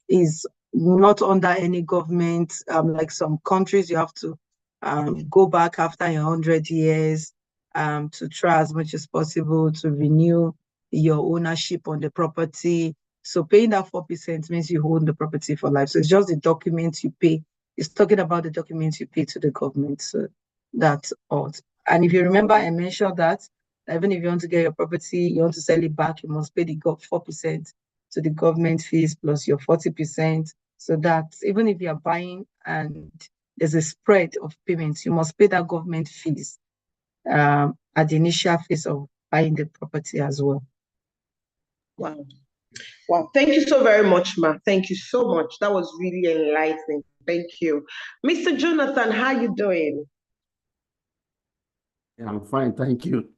is not under any government. Like some countries, you have to go back after 100 years to try as much as possible to renew your ownership on the property. So paying that 4% means you own the property for life. So it's just the documents you pay. It's talking about the documents you pay to the government. So that's all. And if you remember, I mentioned that even if you want to get your property, you want to sell it back, you must pay the 4% to the government fees plus your 40%. So that even if you're buying and there's a spread of payments, you must pay that government fees at the initial phase of buying the property as well. Wow. Wow. Thank you so very much, ma. Thank you so much. That was really enlightening. Thank you. Mr. Jonathan, how you doing? Yeah, I'm fine, thank you.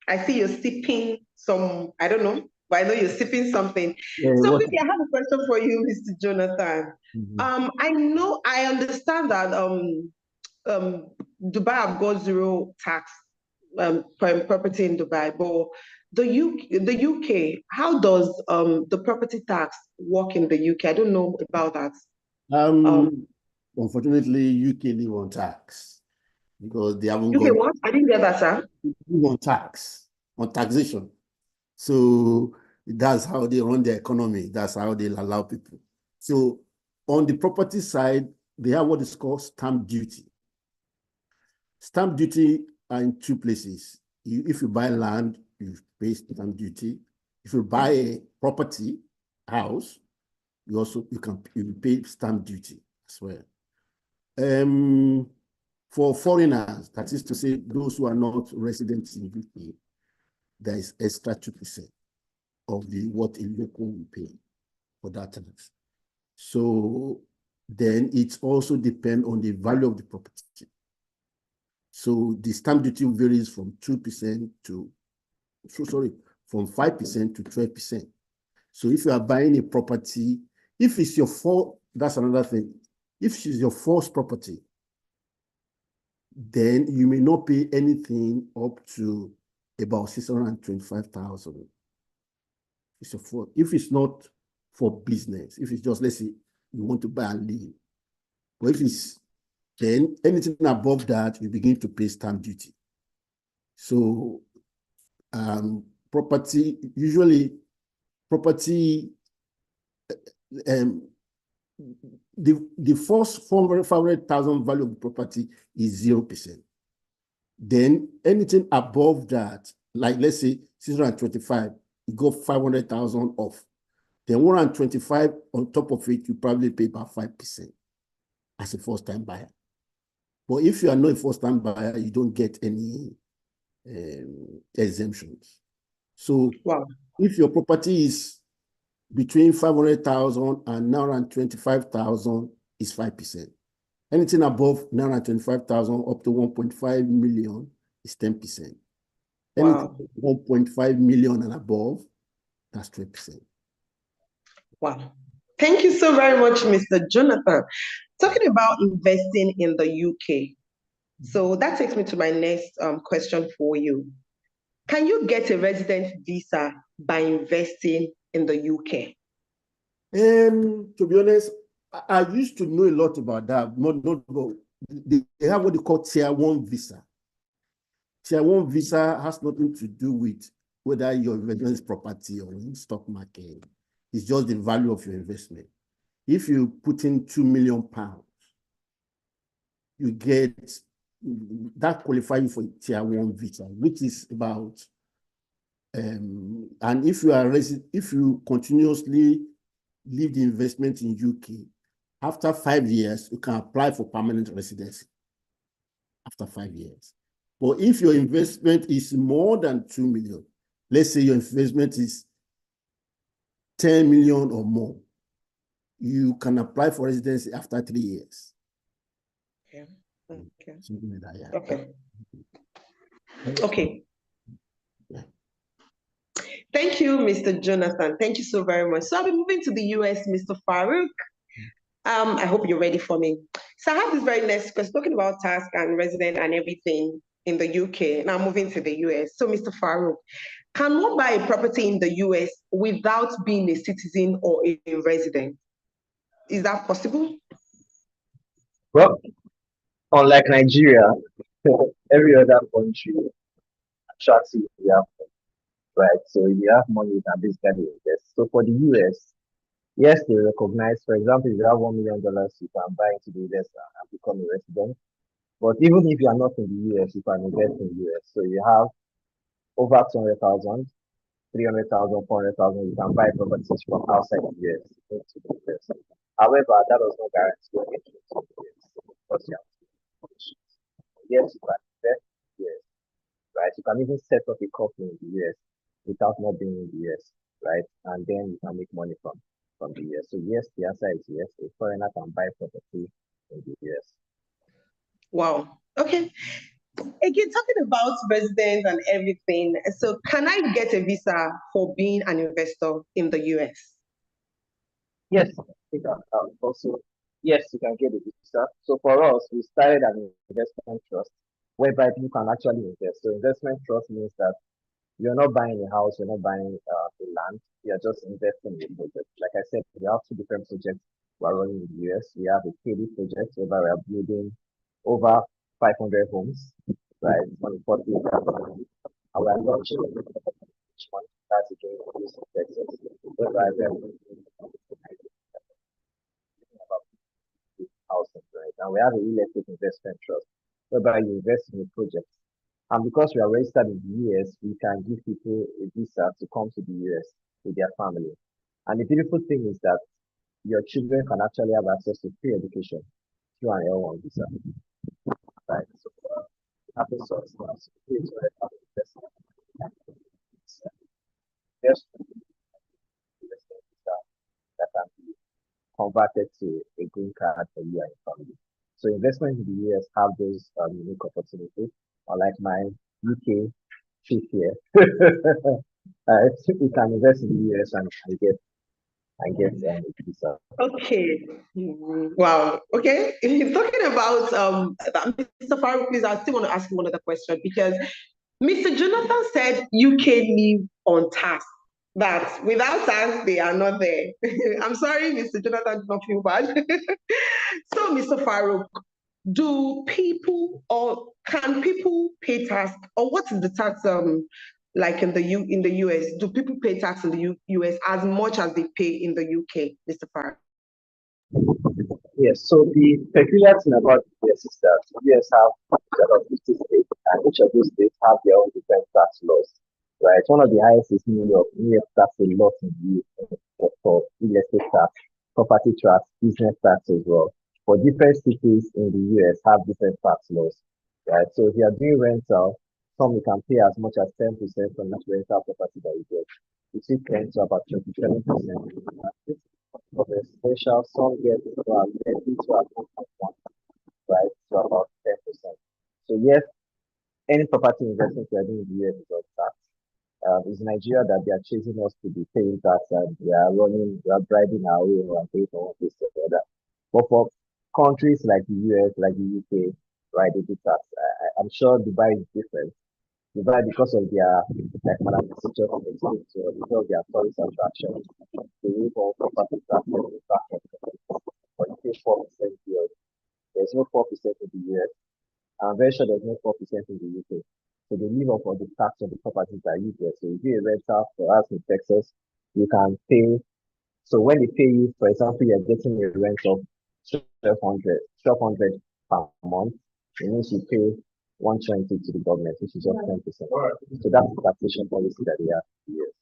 I see you're sipping some, I don't know, but I know you're sipping something. Yeah, So what? quickly, I have a question for you, Mr. Jonathan. I understand that Dubai have got zero tax property in Dubai, but the UK, how does the property tax work in the UK? I don't know about that. Unfortunately, UK live on tax because they haven't UK got what? I didn't get that, sir. live on taxation. So that's how they run their economy. That's how they allow people. So on the property side, they have what is called stamp duty. Stamp duty are in two places. If you buy land, you pay stamp duty. If you buy a property, house, you pay stamp duty as well. For foreigners, that is to say, those who are not residents in UK, there is extra 2% of what a local will pay for that tax. So then it also depends on the value of the property. So the stamp duty varies from 2% from 5% to 12%. So if you are buying a property, if it's that's another thing. If it's your first property, then you may not pay anything up to about 625,000. If it's not for business, if it's just, let's say, you want to buy and live. But if it's then anything above that, you begin to pay stamp duty. So property, usually property, the first 500,000 value of the property is 0%. Then anything above that, like let's say 625, you go 500,000 off. Then 125 on top of it, you probably pay about 5% as a first-time buyer. But if you are not a first-time buyer, you don't get any exemptions. So if your property is between 500,000 and 925,000 is 5%. Anything above 925,000 up to 1.5 million is 10%. Anything 1.5 million and above, that's 12%. Wow. Thank you so very much, Mr. Jonathan. Talking about investing in the UK. So that takes me to my next question for you. Can you get a resident visa by investing in the UK? To be honest, I used to know a lot about that. They have what they call Tier 1 visa. Tier 1 visa has nothing to do with whether your investment is property or in stock market. It's just the value of your investment. If you put in £2 million, you get that qualifying for Tier 1 visa, which is about, and if you continuously leave the investment in UK, after 5 years, you can apply for permanent residency after 5 years. But if your investment is more than 2 million, let's say your investment is 10 million or more, you can apply for residency after 3 years. Okay. Something like that, yeah. Okay. Okay. Yeah. Thank you, Mr. Jonathan. Thank you so very much. So I'll be moving to the US, Mr. Farouq. I hope you're ready for me. So I have this very next question, talking about tax and resident and everything in the UK. Now moving to the US. So Mr. Farouq, can one buy a property in the US without being a citizen or a resident? Is that possible? Well, unlike Nigeria, every other country attracts you if you have money, right? So if you have money, you can basically invest. So for the US, yes, they recognize, for example, if you have $1 million, you can buy into the US and become a resident. But even if you are not in the US, you can invest in the US. So you have over 200,000, 300,000, 400,000, you can buy properties from outside the US into the US. However, that does not guarantee your entry to the US because you have to be conditions. Yes, you can invest in the US, right? You can even set up a company in the US without not being in the US, right? And then you can make money from the US. So yes, the answer is yes. A foreigner can buy property in the US. Wow. Okay. Again, talking about residents and everything, so can I get a visa for being an investor in the US? Yes, you can. Also, yes, you can get a visa. So for us, we started an investment trust whereby you can actually invest. So investment trust means that you're not buying a house, you're not buying a land, you're just investing in a project. Like I said, we have two different projects we're running in the US. We have a KD project whereby we are building over 500 homes, right, on the 40 acres. And we are launching each one that's again in Texas, whereby we are about housing, right? And we have a real estate investment trust whereby you invest in a project. And because we are registered in the US, we can give people a visa to come to the US with their family. And the beautiful thing is that your children can actually have access to free education through an L1 visa. Right? So, happy source now. So, please, yes, that can be converted to a green card for you and your family. So investment in the US have those unique opportunities, unlike my UK trip here. We can invest in the US and get a visa. Okay. Wow. Okay. Talking about Mr. Farouq, please, I still want to ask you one other question because Mr. Jonathan said UK live on task. That without tax, they are not there. I'm sorry, Mr. Jonathan, do not feel bad. So, Mr. Farouq, do people or can people pay tax, or what is the tax like in the US? Do people pay tax in the US as much as they pay in the UK, Mr. Farr? Yes, so the peculiar thing about the US is that the US have about 50 states, and each of those states have their own different tax laws. Right, one of the highest is New York. New York tax a lot in the US for real estate tax, property tax, business tax as well. But different cities in the US have different tax laws. Right, so if you are doing rental, some you can pay as much as 10% on that rental property that you get. It will tend to about 27%. For residential, some get to about 30 to about 1.1, right, to about 10%. So yes, any property investment we are doing in the US is on tax. It's Nigeria that they are chasing us to be paying tax, and we are bribing our way or paying for one place or the other. But for countries like the US, like the UK, right, they do tax. I'm sure Dubai is different. Dubai, because of their, like Madam Teacher from the state, so because of their tourist attraction, they need all property tax and the tax but you pay 4% here. There's no 4% in the US. I'm very sure there's no 4% in the UK. So they live off of the tax of the properties that you get. So if you're a renter for us in Texas, you can pay. So when they pay you, for example, you're getting a rent of 1200 per month, it means you pay 120 to the government, which is just 10%. So that's the taxation policy that they have here.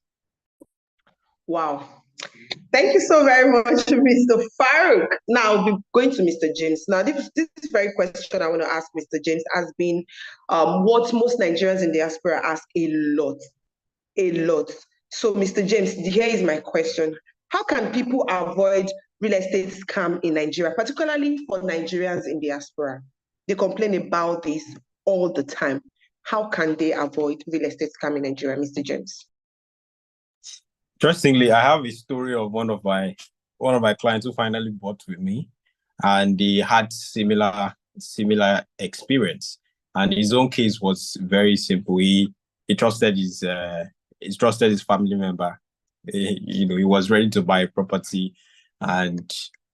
Wow. Thank you so very much, Mr. Farouq. Now, we're going to Mr. James. Now, this very question I want to ask Mr. James has been what most Nigerians in diaspora ask a lot. So, Mr. James, here is my question. How can people avoid real estate scam in Nigeria, particularly for Nigerians in diaspora? They complain about this all the time. How can they avoid real estate scam in Nigeria, Mr. James? Interestingly, I have a story of one of my clients who finally bought with me, and they had similar experience. And his own case was very simple. He trusted his family member. He was ready to buy a property, and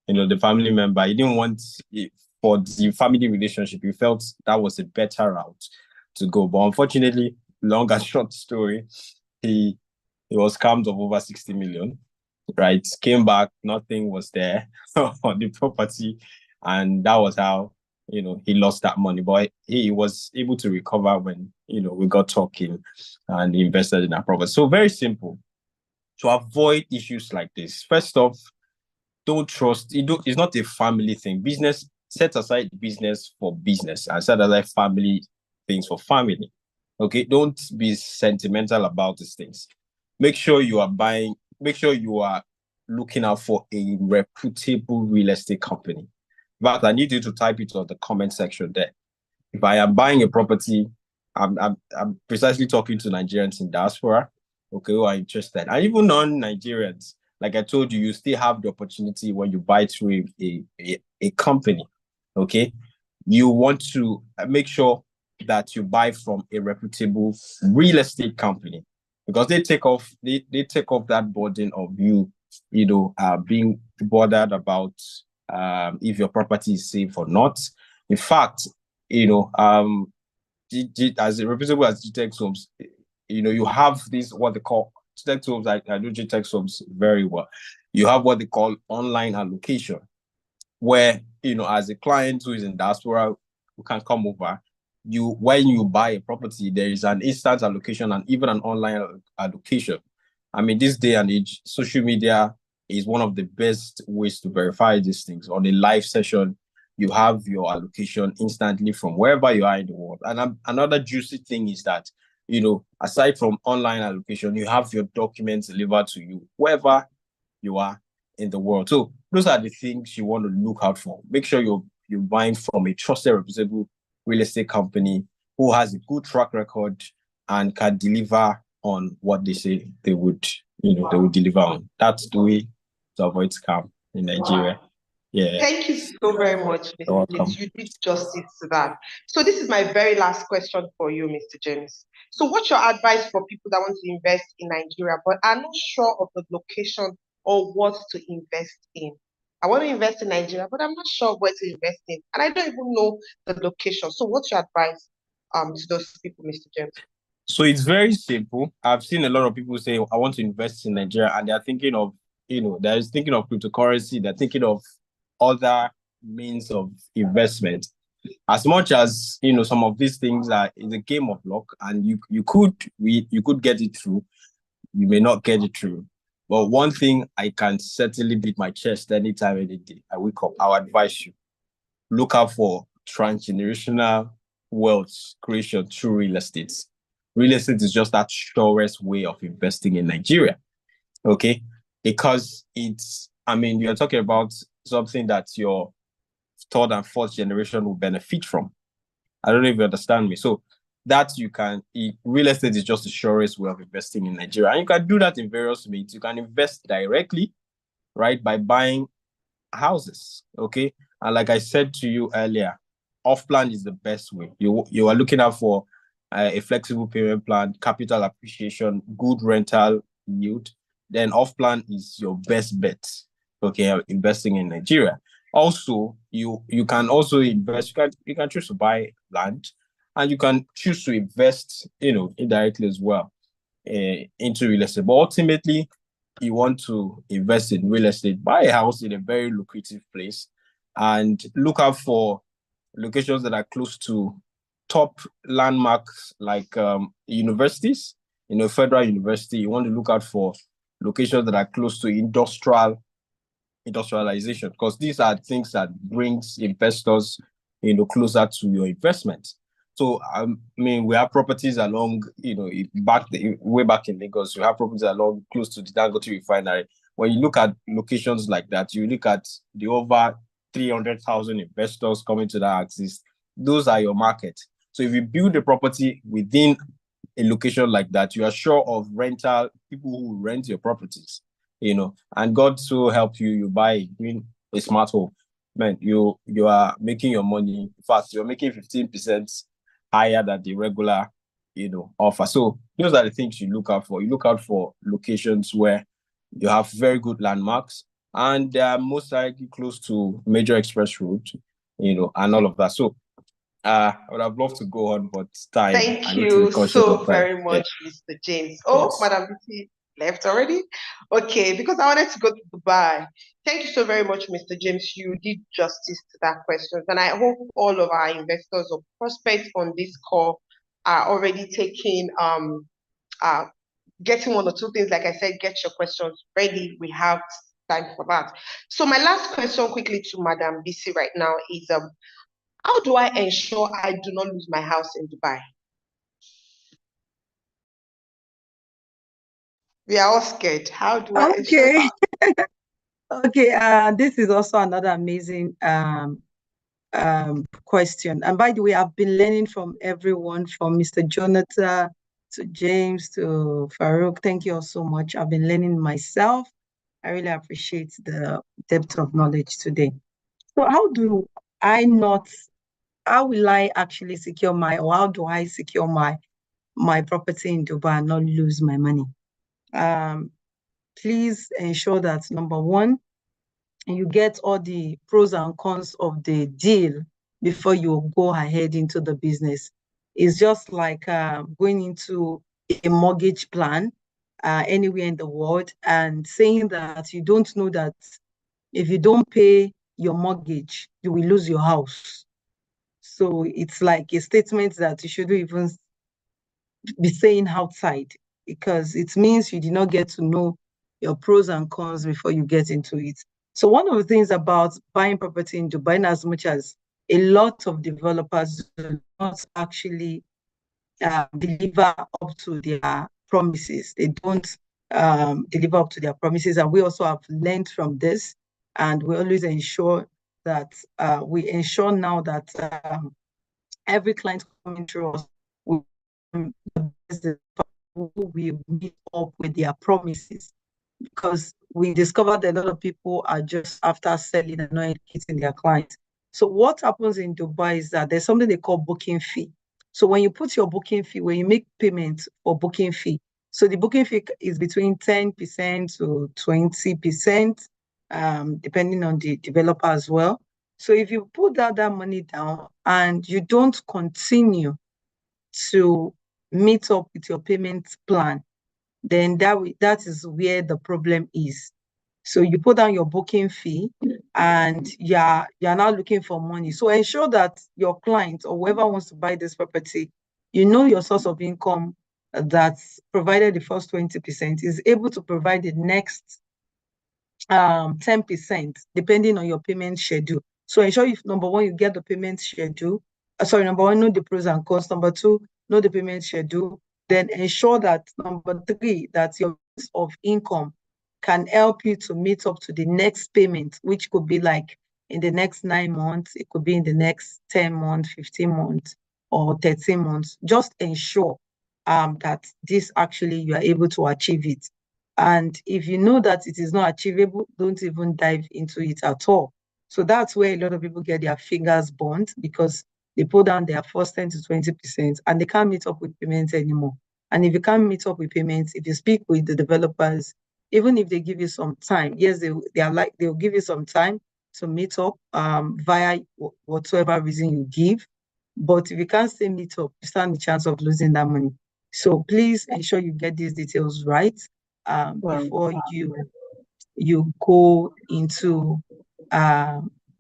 the family member, he didn't want it for the family relationship. He felt that was a better route to go. But unfortunately, long and short story, he was scammed of over 60 million, right? Came back, nothing was there on the property. And that was how, he lost that money. But he was able to recover when, we got talking and invested in that property. So very simple. To avoid issues like this, first off, don't trust. It's not a family thing. Business, set aside business for business and set aside family things for family. Okay, don't be sentimental about these things. Make sure you are looking out for a reputable real estate company. But I need you to type it on the comment section there. If I am buying a property, I'm precisely talking to Nigerians in diaspora, okay, who are interested. And even non-Nigerians, like I told you, you still have the opportunity when you buy through a company, okay? You want to make sure that you buy from a reputable real estate company, because they take off that burden of you being bothered about if your property is safe or not. In fact, as reputable as Gtexthomes, you have this what they call Gtexthomes. I know Gtexthomes very well. You have what they call online allocation, where as a client who is in diaspora who can come over, when you buy a property, there is an instant allocation and even an online allocation. I mean, this day and age, social media is one of the best ways to verify these things. On a live session, you have your allocation instantly from wherever you are in the world. And another juicy thing is that, aside from online allocation, you have your documents delivered to you wherever you are in the world. So those are the things you want to look out for. Make sure you're buying from a trusted, reputable real estate company who has a good track record and can deliver on what they say they would deliver on. That's the way to avoid scam in Nigeria. Yeah. Thank you so very much, Mr. James. You did justice to that. So this is my very last question for you, Mr. James. So what's your advice for people that want to invest in Nigeria but are not sure of the location or what to invest in? I want to invest in Nigeria, but I'm not sure where to invest in, and I don't even know the location. So, what's your advice to those people, Mr. James? So it's very simple. I've seen a lot of people say, I want to invest in Nigeria, and they're thinking of, they're thinking of cryptocurrency, they're thinking of other means of investment. As much as some of these things are is a game of luck, and you could get it through, you may not get it through. But one thing I can certainly beat my chest anytime, any day I wake up, I'll advise you, look out for transgenerational wealth creation through real estate. Real estate is just that surest way of investing in Nigeria. Okay? Because you're talking about something that your third and fourth generation will benefit from. I don't know if you understand me. So that real estate is just the surest way of investing in Nigeria. And you can do that in various means. You can invest directly, right, by buying houses, okay? And like I said to you earlier, off-plan is the best way. You are looking out for a flexible payment plan, capital appreciation, good rental yield, then off-plan is your best bet, okay, investing in Nigeria. Also, you can also invest, you can choose to buy land, and you can choose to invest, indirectly as well into real estate. But ultimately, you want to invest in real estate, buy a house in a very lucrative place, and look out for locations that are close to top landmarks like universities. Federal university, you want to look out for locations that are close to industrialization, because these are things that brings investors closer to your investment. So we have properties along, way back in Lagos, we have properties along close to the Dangote refinery. When you look at locations like that, you look at the over 300,000 investors coming to that axis. Those are your market. So if you build a property within a location like that, you are sure of people who rent your properties, and God so help you buy a smart home. Man, you are making your money. In fact, you're making 15% higher than the regular, offer. So those are the things you look out for. You look out for locations where you have very good landmarks, and they are most likely close to major express routes, and all of that. So I would have loved to go on, but time. Thank you so very much, Mr. James. Oh, yes. Madam Bisi left already? Okay, because I wanted to go to Dubai. Thank you so very much, Mr. James. You did justice to that question. And I hope all of our investors or prospects on this call are already taking getting one or two things. Like I said, get your questions ready. We have time for that. So my last question quickly to Madam Bisi right now is how do I ensure I do not lose my house in Dubai? We are all scared. How do I ensure that? Okay, this is also another amazing question. And by the way, I've been learning from everyone, from Mr. Jonathan to James to Farouq. Thank you all so much. I've been learning myself. I really appreciate the depth of knowledge today. So how will I actually secure how do I secure my property in Dubai and not lose my money? Please ensure that, number one, you get all the pros and cons of the deal before you go ahead into the business. It's just like going into a mortgage plan anywhere in the world and saying that you don't know that if you don't pay your mortgage, you will lose your house. So it's like a statement that you shouldn't even be saying outside, because it means you did not get to know your pros and cons before you get into it. So one of the things about buying property in Dubai, in as much as a lot of developers do not actually deliver up to their promises. They don't deliver up to their promises. And we also have learned from this. And we always ensure that we ensure now that every client coming through us will meet up with their promises, because we discovered that a lot of people are just after selling and not educating their clients. So what happens in Dubai is that there's something they call booking fee. So when you put your booking fee, when you make payment for booking fee, so the booking fee is between 10% to 20%. depending on the developer as well. So if you put that money down and you don't continue to meet up with your payment plan, then that is where the problem is. So you put down your booking fee and you're now looking for money. So ensure that your client or whoever wants to buy this property, you know your source of income that's provided the first 20% is able to provide the next 10% depending on your payment schedule. So ensure if number one, you get the payment schedule. Number one, know the pros and cons. Number two, know the payment schedule. Then ensure that number three, that your source of income can help you to meet up to the next payment, which could be like in the next 9 months, it could be in the next 10 months, 15 months, or 13 months. Just ensure that this actually you are able to achieve it. And if you know that it is not achievable, don't even dive into it at all. So that's where a lot of people get their fingers burnt, because they put down their first 10 to 20% and they can't meet up with payments anymore. And if you can't meet up with payments, if you speak with the developers, even if they give you some time, yes, they'll give you some time to meet up via whatsoever reason you give. But if you can't still meet up, you stand the chance of losing that money. So please ensure you get these details right before you go into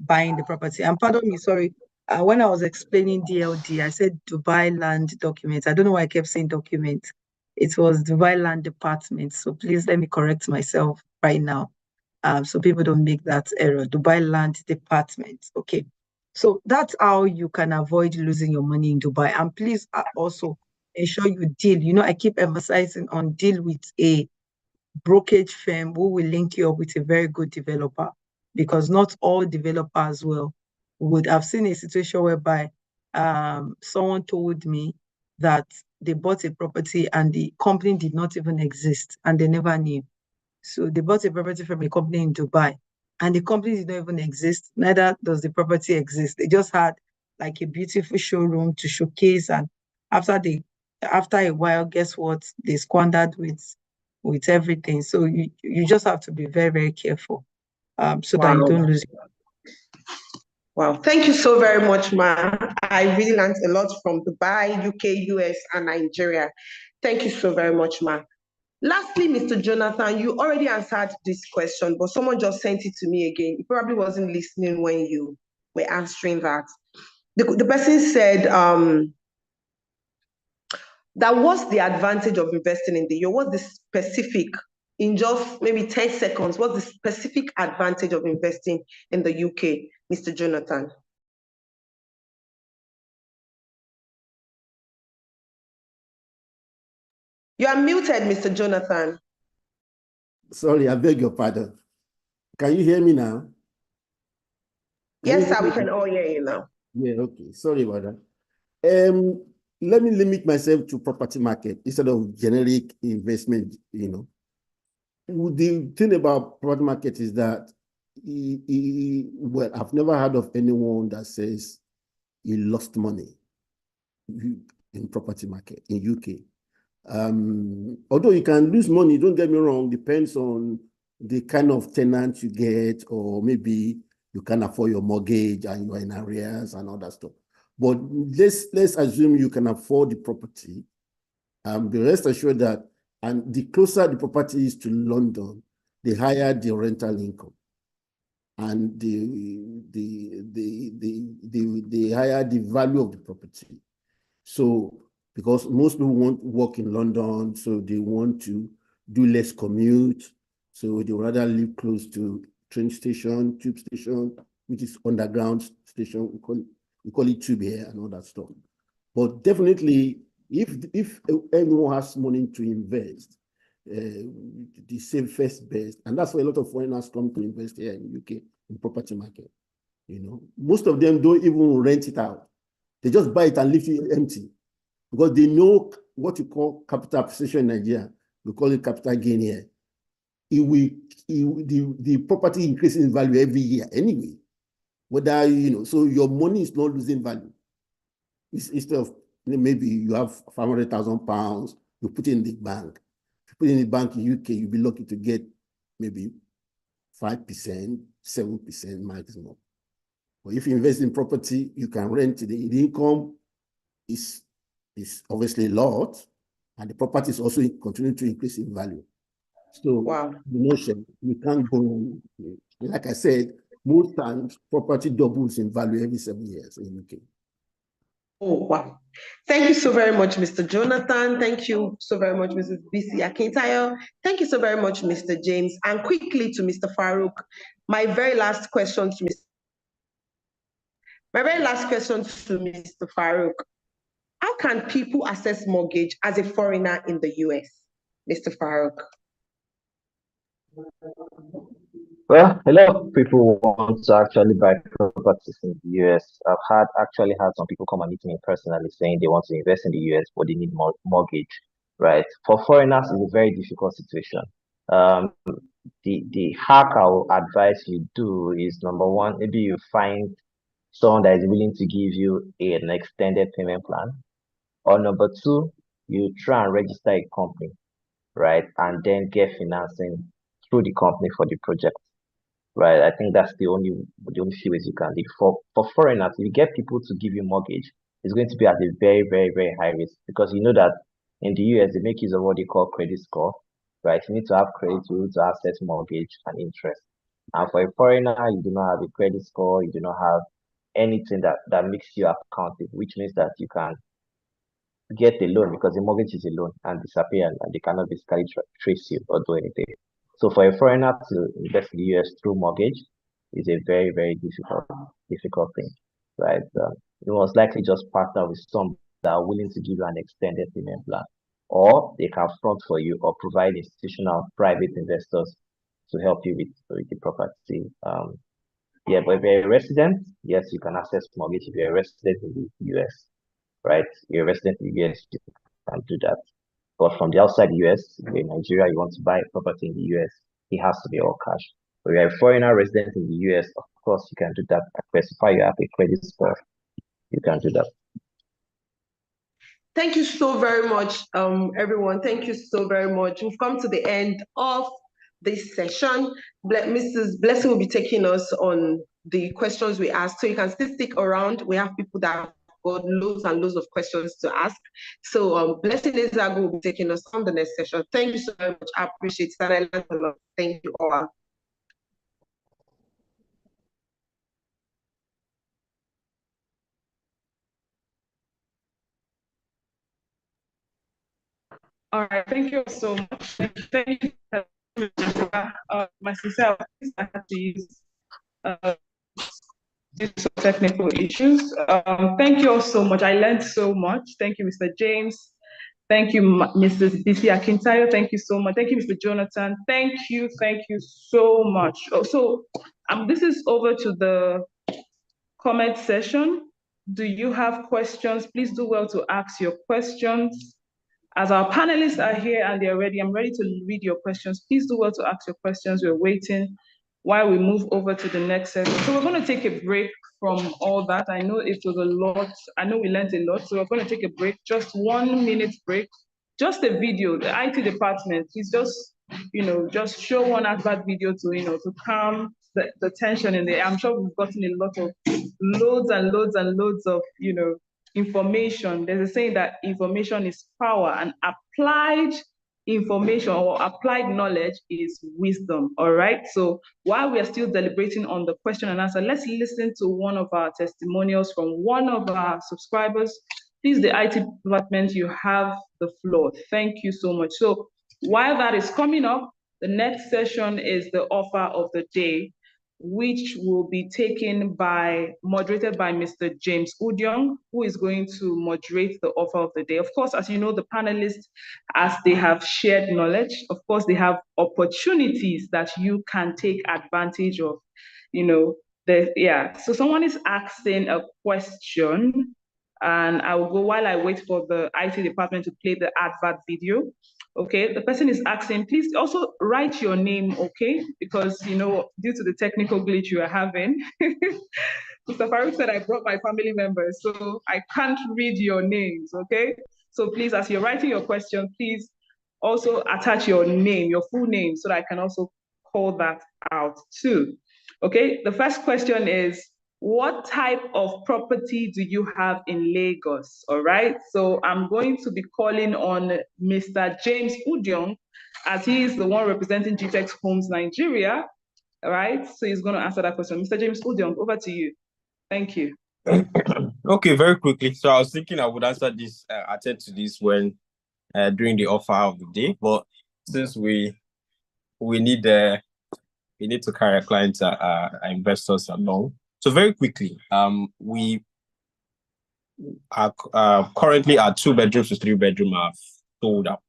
buying the property. And pardon me, sorry, when I was explaining DLD, I said Dubai Land Document. I don't know why I kept saying document. It was Dubai Land Department. So please let me correct myself right now, so people don't make that error. Dubai Land Department. Okay. So that's how you can avoid losing your money in Dubai. And please also ensure you deal. I keep emphasizing on deal with a brokerage firm who will link you up with a very good developer, because not all developers would have seen a situation whereby someone told me that they bought a property and the company did not even exist and they never knew. So they bought a property from a company in Dubai and the company did not even exist, neither does the property exist. They just had like a beautiful showroom to showcase, and after a while, guess what? They squandered with everything. So you just have to be very, very careful so that you don't lose. Wow, thank you so very much, Ma. I really learned a lot from Dubai, UK, US, and Nigeria. Thank you so very much, Ma. Lastly, Mr. Jonathan, you already answered this question, but someone just sent it to me again. You probably wasn't listening when you were answering that. The person said, that what's the advantage of investing in the US? What's the specific, in just maybe 10 seconds, what's the specific advantage of investing in the UK, Mr. Jonathan? You are muted, Mr. Jonathan. Sorry, I beg your pardon. Can you hear me now? Yes, sir, we can all hear you now. Yeah, okay. Sorry about that. Let me limit myself to property market instead of generic investment, The thing about property market is that, well, I've never heard of anyone that says he lost money in property market in UK. Although you can lose money, don't get me wrong, depends on the kind of tenant you get, or maybe you can afford your mortgage and you are in arrears and all that stuff. But let's assume you can afford the property. Be rest assured that, and the closer the property is to London, the higher the rental income, and the higher the value of the property. So, because most people want to work in London, so they want to do less commute, so they rather live close to train station, tube station, which is underground station. We call it tube here and all that stuff. But definitely, if anyone has money to invest, the safest best, and that's why a lot of foreigners come to invest here in UK in property market. Most of them don't even rent it out; they just buy it and leave it empty, because they know what you call capital appreciation in Nigeria. We call it capital gain here. The property increases in value every year anyway. Whether so your money is not losing value. Instead of maybe you have £500,000, you put it in the bank. If you put it in the bank in UK, you'll be lucky to get maybe 5%, 7% maximum. But if you invest in property, you can rent the income is obviously a lot, and the property is also continuing to increase in value. So wow. the notion, you can't go, like I said, most times property doubles in value every 7 years in UK. Oh, wow. Thank you so very much, Mr. Jonathan. Thank you so very much, Mrs. Bisi Akintayo. Thank you so very much, Mr. James. And quickly to Mr. Farouq, my very last question to Mr. Farouq. How can people access mortgage as a foreigner in the US, Mr. Farouq? Well, a lot of people want to actually buy properties in the US. I've actually had some people come and meet me personally saying they want to invest in the US, but they need more mortgage, right? For foreigners, it's a very difficult situation. The hack I will advise you do is number one, maybe you find someone that is willing to give you an extended payment plan, or number two, you try and register a company, right, and then get financing through the company for the project. Right, I think that's the only few ways you can do. For foreigners, if you get people to give you mortgage, it's going to be at a very, very, very high risk, because you know that in the US they make use of what they call credit score, right? You need to have credit to access mortgage and interest. And for a foreigner, you do not have a credit score, you do not have anything that makes you accountable, which means that you can get a loan because the mortgage is a loan and disappear, and they cannot basically trace you or do anything. So for a foreigner to invest in the US through mortgage is a very, very difficult thing, right? You most likely just partner with some that are willing to give you an extended payment plan, or they can front for you or provide institutional private investors to help you with the property. Yeah, but if you're a resident, yes, you can access mortgage if you're a resident in the US, right? You're a resident in the US, you can do that. But from the outside the US, if you're in Nigeria, you want to buy a property in the US, it has to be all cash. But if you're a foreigner resident in the US, of course, you can do that. Specify you have a credit score, you can do that. Thank you so very much, everyone. Thank you so very much. We've come to the end of this session. Mrs. Blessing will be taking us on the questions we asked, so you can still stick around. We have people that have got loads and loads of questions to ask. So Blessing Ezago will be taking us on the next session. Thank you so very much. I appreciate it, and I learned a lot. Thank you all. All right, thank you so much. Thank you. My sincere apologies, I had to use due to technical issues. Thank you all so much. I learned so much. Thank you, Mr. James. Thank you, Mrs. Bisi Akintayo. Thank you so much. Thank you, Mr. Jonathan. Thank you so much. So this is over to the comment session. Do you have questions? Please do well to ask your questions. As our panelists are here and they're ready, I'm ready to read your questions. Please do well to ask your questions. We're waiting while we move over to the next session. So we're going to take a break from all that. I know it was a lot. I know we learned a lot. So we're going to take a break, just 1 minute break, just a video. The IT department, please just show one advert video to calm the tension in there. I'm sure we've gotten a lot of loads and loads of, information. There's a saying that information is power, and applied information or applied knowledge is wisdom. All right. So while we are still deliberating on the question and answer, let's listen to one of our testimonials from one of our subscribers. Please, the IT department, you have the floor. Thank you so much. So while that is coming up, the next session is the offer of the day, which will be moderated by Mr. James Udiong, who is going to moderate the offer of the day. Of course, as you know, the panelists, as they have shared knowledge, of course, they have opportunities that you can take advantage of. So someone is asking a question, and I will go while I wait for the IT department to play the advert video. Okay, the person is asking, please also write your name, okay? Because, due to the technical glitch you are having, Mr. Farouq said I brought my family members, so I can't read your names, okay? So please, as you're writing your question, please also attach your name, your full name, so that I can also call that out too. Okay, the first question is, what type of property do you have in Lagos? All right, so I'm going to be calling on Mr. James Udiong, as he is the one representing Gtexthomes Nigeria. All right, so he's going to answer that question. Mr. James Udiong, over to you. Thank you. Okay, very quickly. So I was thinking I would answer this, attend to this when during the offer of the day, but since we need to carry our clients, our investors along. So very quickly, we are currently our 2 bedrooms to 3 bedroom are sold out.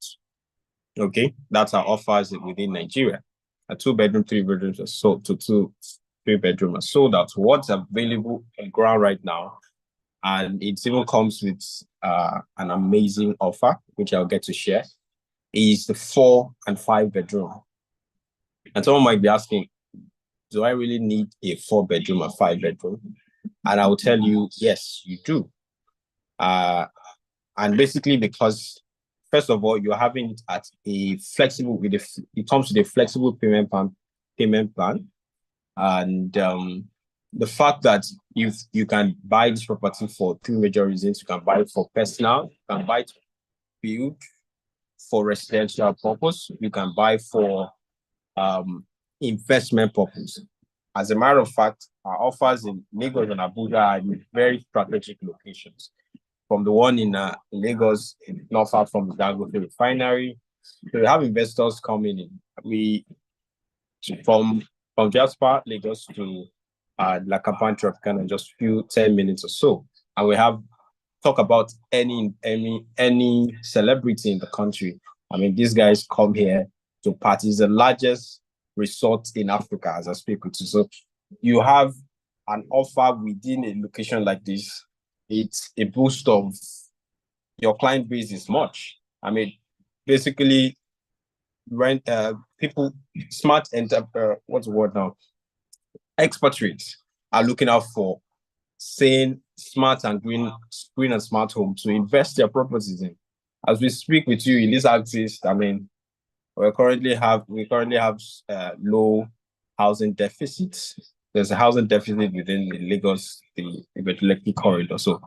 Okay, that's our offers within Nigeria. A 2 bedroom, 3 bedrooms are sold to 3 bedroom are sold out. What's available on ground right now, and it even comes with an amazing offer, which I'll get to share, is the 4 and 5 bedroom. And someone might be asking, do I really need a 4 bedroom or 5 bedroom? And I will tell you, yes, you do. And basically because, first of all, you're having it at a flexible, it comes with a flexible payment plan. And the fact that you can buy this property for 2 major reasons. You can buy it for personal, you can buy it to build for residential purpose, you can buy for investment purpose. As a matter of fact, our offers in Lagos and Abuja are in very strategic locations. From the one in Lagos, not far from the Dangote refinery, so we have investors coming in. From Jasper, Lagos to Lakapan Tropicana, just 10 minutes or so, and we have talk about any celebrity in the country. I mean, these guys come here to party. It's the largest resort in Africa, as I speak with you. So you have an offer within a location like this. It's a boost of your client base is much. I mean, basically, when people, smart what's the word now? Expatriates are looking out for saying smart and green and smart home to invest their properties in. As we speak with you in this axis, I mean, we currently have low housing deficits. There's a housing deficit within the Lagos, the Odetola corridor. So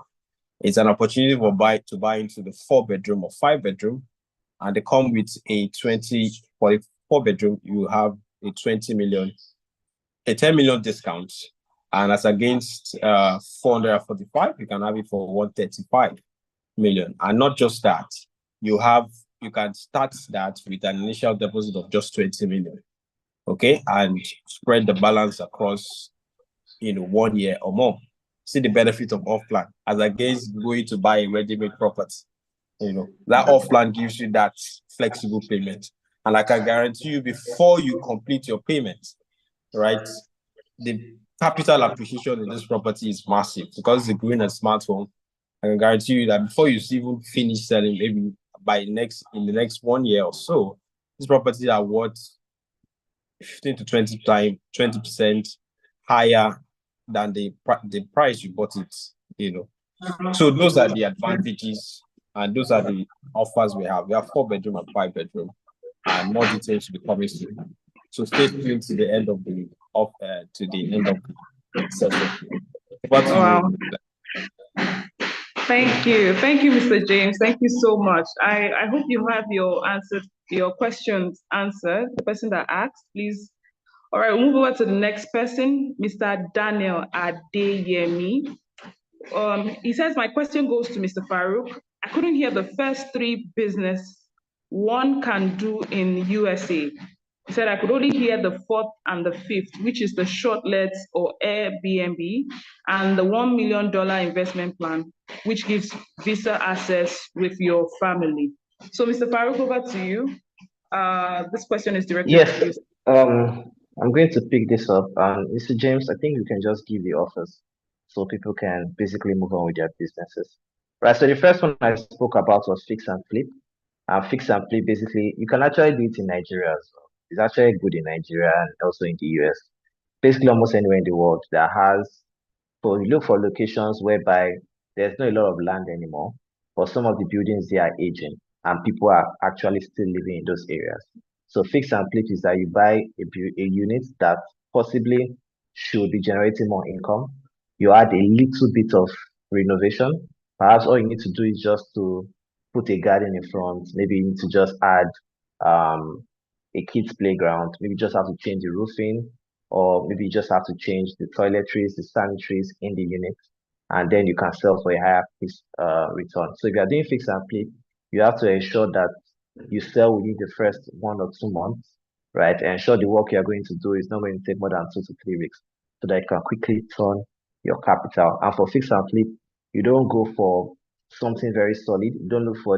it's an opportunity to buy into the 4 bedroom or 5 bedroom, and they come with a 4 bedroom. You have a 10 million discount, and as against 445, you can have it for 135 million. And not just that, you can start that with an initial deposit of just 20 million. Okay, and spread the balance across 1 year or more. See the benefit of off-plan as against going to buy a ready-made property. That off-plan gives you that flexible payment. And I can guarantee you, before you complete your payment, right, the capital appreciation in this property is massive because it's a green and smart home. I can guarantee you that before you even finish selling, maybe in the next 1 year or so, these properties are worth 15 to 20% higher than the price you bought it. So those are the advantages, and those are the offers we have. We have 4 bedroom and 5 bedroom, and more details will be coming soon. So stay tuned to the end of the session. Wow. Thank you, Mr. James. Thank you so much. I hope you have your questions answered. The person that asked, please. All right, we'll move over to the next person, Mr. Daniel Adeyemi. He says, my question goes to Mr. Farouq. I couldn't hear the first 3 business one can do in USA. He said, I could only hear the 4th and the 5th, which is the shortlets or Airbnb, and the $1 million investment plan, which gives visa access with your family. So, Mr. Farouq, over to you. This question is directed to you. Yes, I'm going to pick this up. Mr. James, I think you can just give the offers so people can basically move on with their businesses. Right, so the first one I spoke about was fix and flip. Fix and flip, basically, you can actually do it in Nigeria as well. It's actually good in Nigeria and also in the US. Basically, almost anywhere in the world that has, so you look for locations whereby there's not a lot of land anymore, but some of the buildings they are aging and people are actually still living in those areas. So fix and flip is that you buy a unit that possibly should be generating more income. You add a little bit of renovation. Perhaps all you need to do is just to put a garden in front. Maybe you need to just add a kids playground. Maybe you just have to change the roofing, or maybe you just have to change the toiletries, the sanitaries in the unit, and then you can sell for a higher return. So if you are doing fix and flip, you have to ensure that you sell within the first 1 or 2 months, right? Ensure the work you are going to do is not going to take more than 2 to 3 weeks, so that you can quickly turn your capital. And for fix and flip, you don't go for something very solid. You don't look for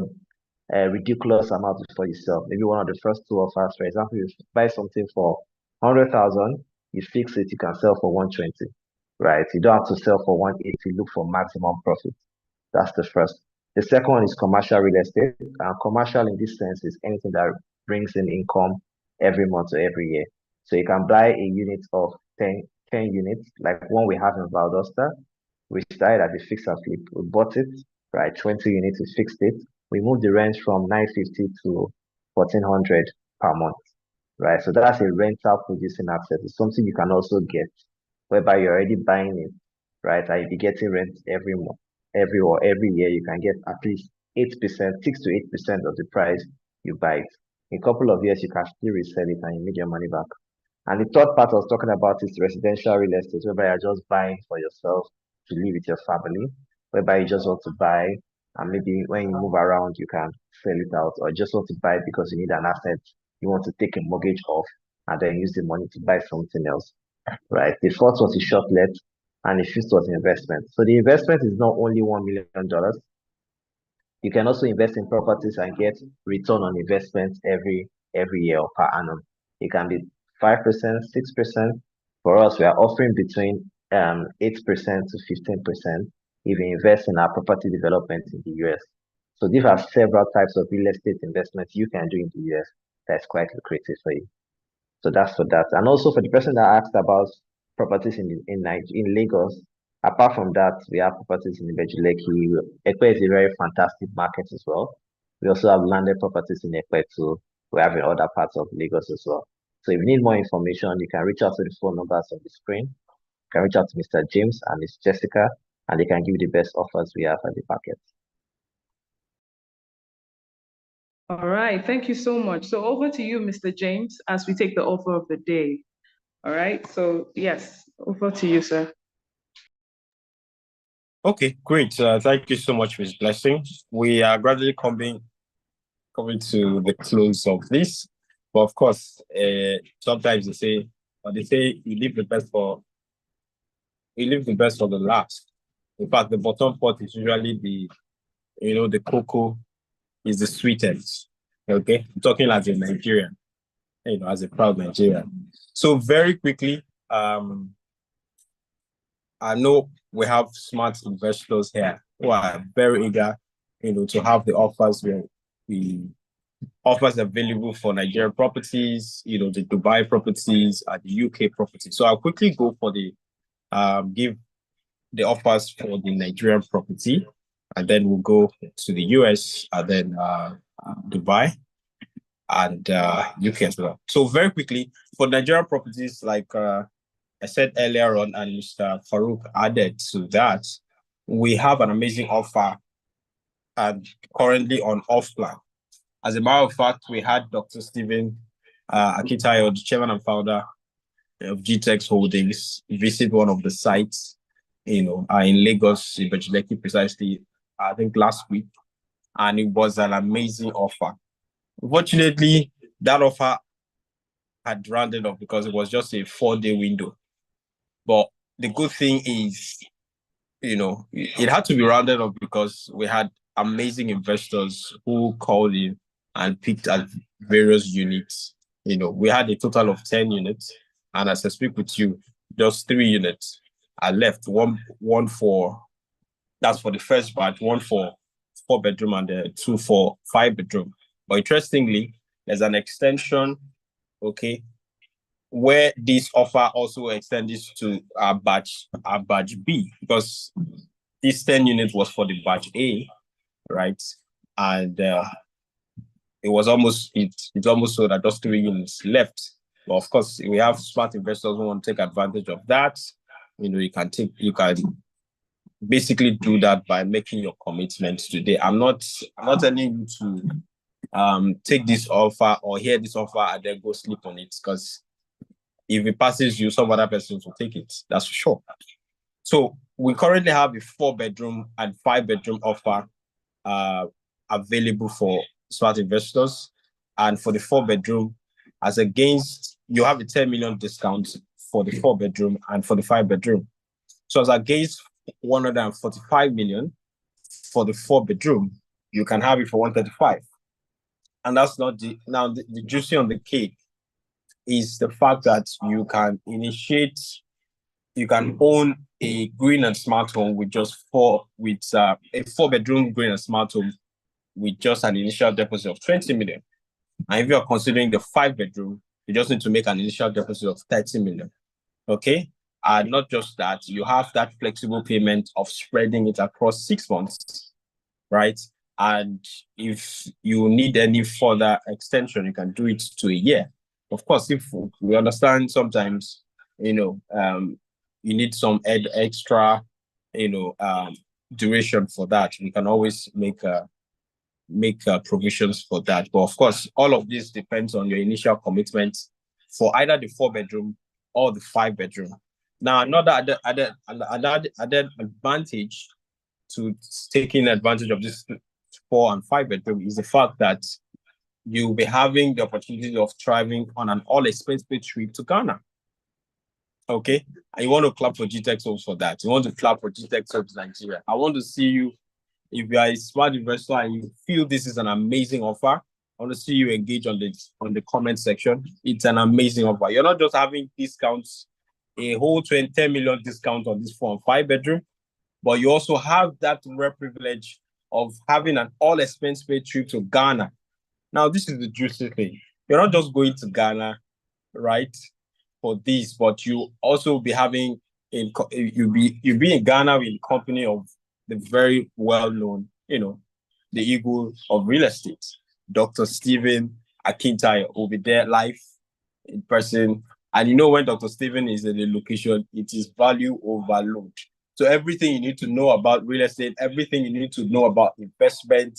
a ridiculous amount for yourself. Maybe one of the first two offers, for example, you buy something for 100,000, you fix it, you can sell for 120, right? You don't have to sell for 180. Look for maximum profit. That's the first. The second one is commercial real estate. Commercial in this sense is anything that brings in income every month or every year. So you can buy a unit of 10 units, like one we have in Valdosta. We started at the fix and flip. We bought it, right? 20 units, we fixed it. We moved the rent from 950 to 1400 per month, right? So that's a rental producing asset. It's something you can also get, whereby you're already buying it, right? And you'll be getting rent every month, every year. You can get at least 8%, 6 to 8% of the price you buy it. In a couple of years, you can still resell it and you make your money back. And the third part I was talking about is residential real estate, whereby you're just buying for yourself to live with your family, whereby you just want to buy, and maybe when you move around, you can sell it out, or just want to buy because you need an asset you want to take a mortgage off and then use the money to buy something else, right? The fourth was the short let, and the fifth was investment. So the investment is not only $1 million. You can also invest in properties and get return on investment every year or per annum. It can be 5%, 6%. For us, we are offering between 8% to 15% if you invest in our property development in the US. So these are several types of real estate investments you can do in the US that's quite lucrative for you. So that's for that. And also for the person that asked about properties in Lagos, apart from that, we have properties in Ibejuleki. Ekpe is a very fantastic market as well. We also have landed properties in Ekpe too. We have in other parts of Lagos as well. So if you need more information, you can reach out to the phone numbers on the screen. You can reach out to Mr. James and Miss Jessica, and they can give you the best offers we have at the market. All right, thank you so much. So over to you, Mr. James, as we take the offer of the day. All right, so yes, over to you, sir. Okay, great. Thank you so much, Ms. Blessing. We are gradually coming to the close of this. But of course, sometimes they say you leave the best for the last. In fact, the bottom part is usually the cocoa is the sweetest. Okay, I'm talking as a Nigerian, as a proud Nigerian. So very quickly, I know we have smart investors here who are very eager, to have the offers offers available for Nigerian properties, the Dubai properties, and the UK properties. So I'll quickly go for give the offers for the Nigerian property, and then we'll go to the US, and then Dubai, and UK as well. So very quickly, for Nigerian properties, like I said earlier on, and Mr. Farouq added to that, we have an amazing offer and currently on off plan. As a matter of fact, we had Dr. Bisi Akintayo, the chairman and founder of Gtexthomes, visit one of the sites, in Lagos, in Ibejuleki, precisely, I think last week, and it was an amazing offer. Unfortunately, that offer had rounded off because it was just a 4-day window. But the good thing is, it had to be rounded off because we had amazing investors who called in and picked at various units. We had a total of 10 units, and as I speak with you, just 3 units are left. One for, that's for the first batch, 1 for 4-bedroom and 2 for 5-bedroom. But interestingly, there's an extension, okay, where this offer also extends to our batch B, because this 10 units was for the batch A, right? And it's almost so that just 3 units left. But of course, we have smart investors who want to take advantage of that. You can basically do that by making your commitment today. I'm not telling you to take this offer or hear this offer and then go sleep on it, because if it passes you, some other person will take it. That's for sure. So we currently have a 4-bedroom and 5-bedroom offer available for smart investors. And for the 4-bedroom, as against, you have a 10 million discount for the 4-bedroom and for the 5-bedroom. So as against 145 million for the 4-bedroom, you can have it for 135. And that's not the juicy on the cake is the fact that you can own a green and smart home with a 4-bedroom green and smart home with just an initial deposit of 20 million. And if you're considering the 5-bedroom, you just need to make an initial deposit of 30 million. Okay? And not just that, you have that flexible payment of spreading it across 6 months, right? And if you need any further extension, you can do it to a year. Of course, if we understand sometimes, you need some extra, duration for that, we can always make provisions for that. But of course, all of this depends on your initial commitment for either the 4-bedroom or the 5-bedroom. Now, another advantage to taking advantage of this 4 and 5-bedroom is the fact that you'll be having the opportunity of traveling on an all-expense-paid trip to Ghana. Okay? And you want to clap for Gtexthomes for that. You want to clap for Gtexthomes Nigeria. I want to see you, if you are a smart investor and you feel this is an amazing offer, I want to see you engage on the comment section. It's an amazing offer. You're not just having discounts, a whole 10 million discount on this 4 and 5-bedroom, but you also have that rare privilege of having an all-expense-paid trip to Ghana. Now, this is the juicy thing. You're not just going to Ghana, right, for this, but you also be having you'll be in Ghana in company of the very well-known, the eagle of real estate, Dr. Stephen Akintayo will be there live in person. And when Dr. Stephen is in the location, it is value overload. So everything you need to know about real estate, everything you need to know about investment,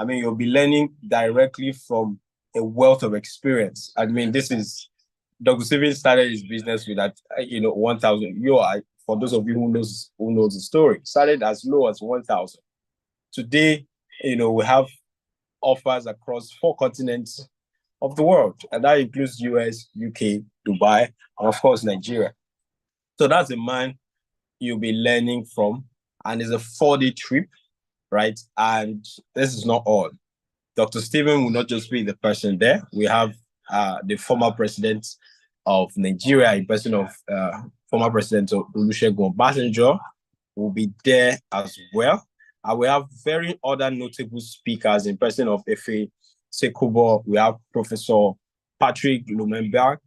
you'll be learning directly from a wealth of experience. This is, Dr. Stephen started his business with that, 1,000. For those of you who knows the story, started as low as 1,000. Today, we have offers across 4 continents of the world, and that includes US, UK, Dubai, and of course, Nigeria. So that's a man you'll be learning from, and it's a 4-day trip, right? And this is not all. Dr. Stephen will not just be the person there. We have the former president of Nigeria, in person of former president of Olusegun Obasanjo, will be there as well. And we have very other notable speakers in person of Efe Sekubo. We have Professor Patrick Lumenberg,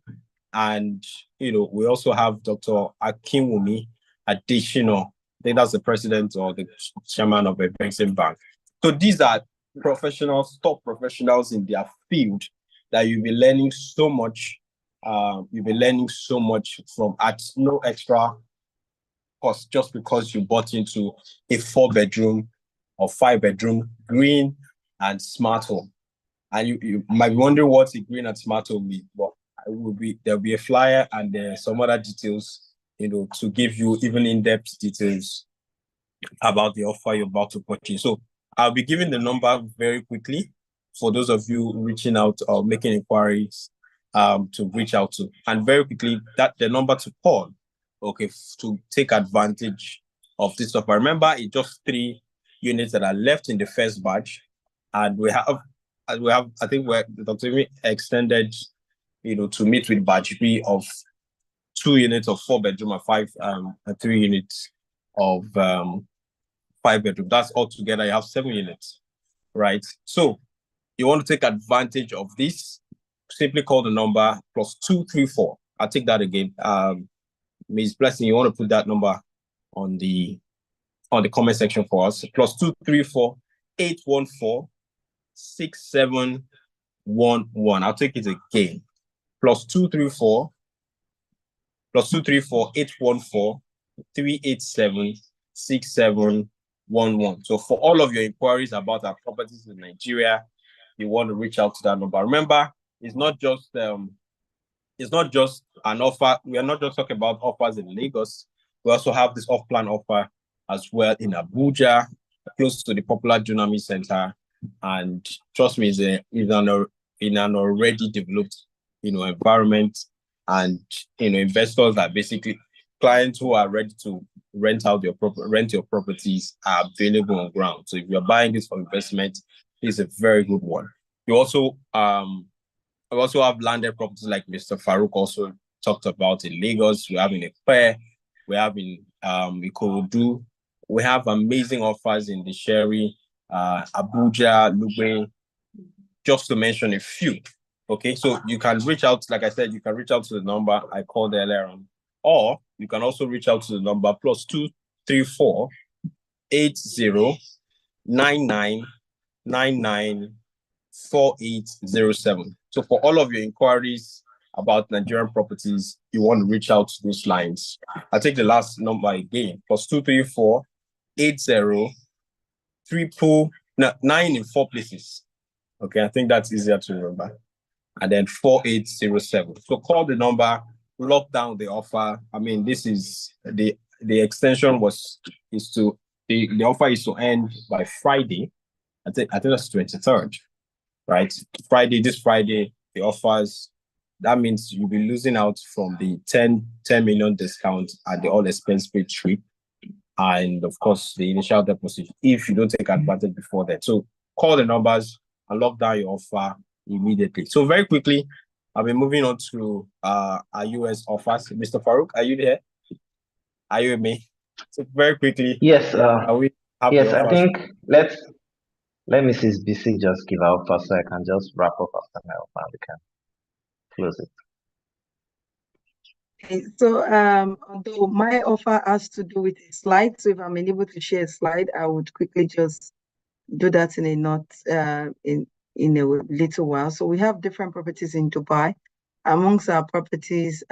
and we also have Dr. Akinwumi Adeshino. I think that's the president or the chairman of a Bank. So these are professionals, top professionals in their field that you'll be learning so much. You'll be learning so much from at no extra cost, just because you bought into a 4-bedroom or 5-bedroom green and smart home. And you might be wondering what a green and smart home is. But there'll be a flyer and some other details, to give you even in-depth details about the offer you're about to purchase. So I'll be giving the number very quickly for those of you reaching out or making inquiries to reach out to. And very quickly, the number to call, to take advantage of this offer. Remember, it's just 3 units that are left in the first batch. And we have, I think Dr. extended, to meet with batch B of 2 units of 4-bedroom and 3 units of 5-bedroom. That's all together, you have 7 units, right? So you want to take advantage of this, simply call the number +234. I'll take that again. Ms. Blessing, you want to put that number on the comment section for us. +234 814 67 814-814-811. I'll take it again. +234 +234-814-387-6711. So for all of your inquiries about our properties in Nigeria, you want to reach out to that number. Remember, it's not just an offer. We are not just talking about offers in Lagos. We also have this off-plan offer as well in Abuja, close to the popular Junami Center. And trust me, it's in an already developed, environment. And investors are basically clients who are ready to rent your properties are available on ground. So if you're buying this for investment, it's a very good one. You also we also have landed properties like Mr. Farouq also talked about in Lagos. We have in Ekpe, we have in Ikorodu. We have amazing offers in the Sherry, Abuja, Lugbe, just to mention a few. Okay, so you can reach out, like I said, you can reach out to the number I called earlier on, or you can also reach out to the number +234 809999 4807. So for all of your inquiries about Nigerian properties, you want to reach out to those lines. I'll take the last number again, +234 80 9 in 4 places. Okay, I think that's easier to remember. And then 4807. So call the number, lock down the offer. I mean, this is the extension the offer is to end by Friday. I think that's 23rd, right? This Friday, the offers, that means you'll be losing out from the 10 million discount at the all expense paid trip. And of course, the initial deposit, if you don't take advantage before that. So call the numbers and lock down your offer immediately. So very quickly, I'll be moving on to our US offers. Mr. Farouq, are you there? Are you with me? So very quickly. Yes. Yes, I think let Mrs. Bisi just give out first, so I can just wrap up after my offer and we can close it. Okay, so although my offer has to do with a slide, so if I'm unable to share a slide, I would quickly just do that in a little while. So we have different properties in Dubai. Amongst our properties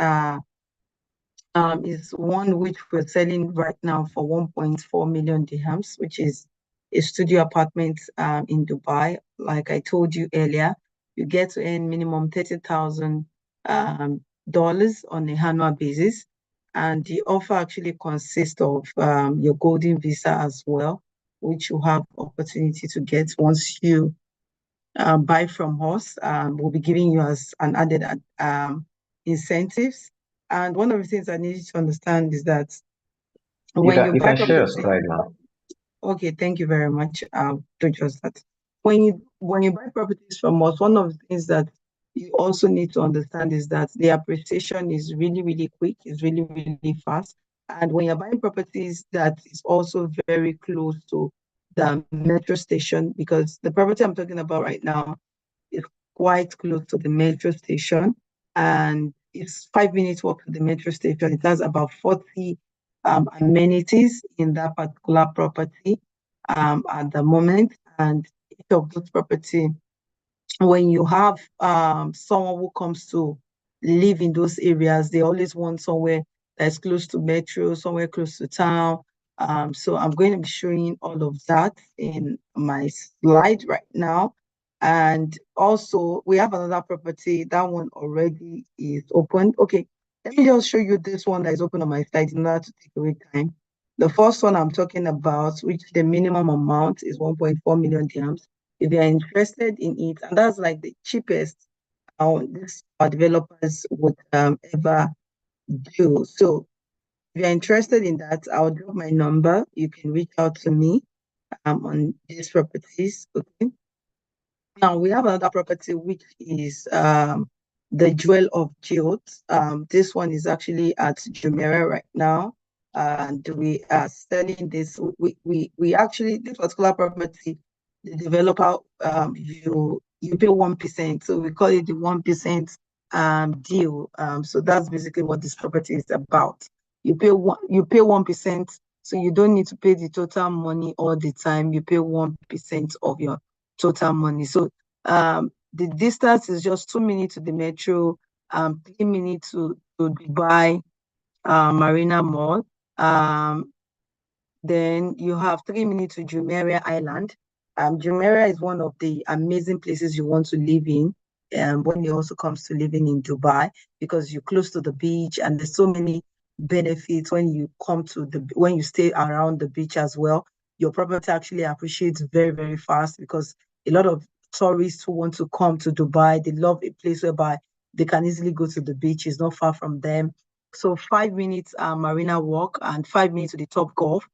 is one which we're selling right now for 1.4 million dirhams, which is a studio apartment in Dubai. Like I told you earlier, you get to earn minimum $30,000 on a annual basis. And the offer actually consists of your golden visa as well, which you have opportunity to get once you buy from us. We'll be giving you as an added incentives. And one of the things I need you to understand is that when you buy share your slide now. Okay, thank you very much. I'll do just that. When you buy properties from us, one of the things that you also need to understand is that the appreciation is really, really quick, it's really, really fast. And when you're buying properties, that is also very close to the metro station, because the property I'm talking about right now is quite close to the metro station, and it's 5 minutes walk to the metro station. It has about 40 amenities in that particular property at the moment. And each of those property, when you have someone who comes to live in those areas, they always want somewhere that's close to metro, somewhere close to town. So I'm going to be showing all of that in my slide right now. And also we have another property. That one already is open. Okay, let me just show you this one that is open on my site in order to take away time. The first one I'm talking about, which the minimum amount is 1.4 million dirhams. If you're interested in it, and that's like the cheapest this our developers would ever do. So if you're interested in that, I'll drop my number. You can reach out to me on these properties. Okay. Now we have another property which is the Jewel of Jewels. This one is actually at Jumeirah right now, and we are selling this. We actually, this particular property, the developer you pay 1%, so we call it the 1% deal. So that's basically what this property is about. You pay 1%, so you don't need to pay the total money all the time. You pay 1% of your total money. So The distance is just 2 minutes to the metro, 3 minutes to Dubai Marina Mall. Then you have 3 minutes to Jumeirah Island. Jumeirah is one of the amazing places you want to live in when it also comes to living in Dubai, because you're close to the beach and there's so many benefits when you when you stay around the beach as well. Your property actually appreciates very, very fast, because a lot of tourists who want to come to Dubai, they love a place whereby they can easily go to the beach. It's not far from them. So 5 minutes marina walk and 5 minutes to the Top Golf.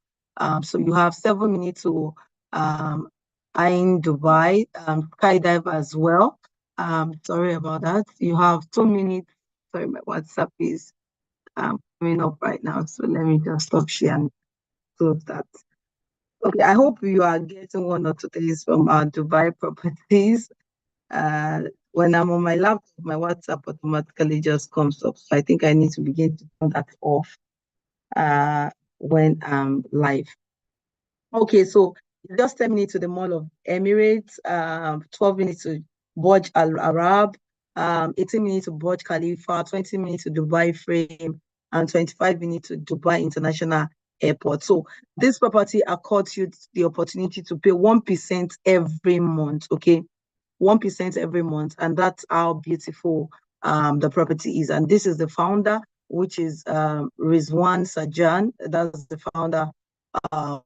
So you have 7 minutes to Ain Dubai, skydive as well. Sorry about that. You have 2 minutes. Sorry, my WhatsApp is coming up right now. So let me just stop share and close that. Okay, I hope you are getting one or two things from our Dubai properties. When I'm on my laptop, my WhatsApp automatically just comes up. So I think I need to begin to turn that off when I'm live. Okay, so just 10 minutes to the Mall of Emirates, 12 minutes to Burj Al Arab, 18 minutes to Burj Khalifa, 20 minutes to Dubai Frame, and 25 minutes to Dubai International Airport. So this property accords you the opportunity to pay 1% every month, okay? 1% every month, and that's how beautiful the property is. And this is the founder, which is Rizwan Sajan. That's the founder of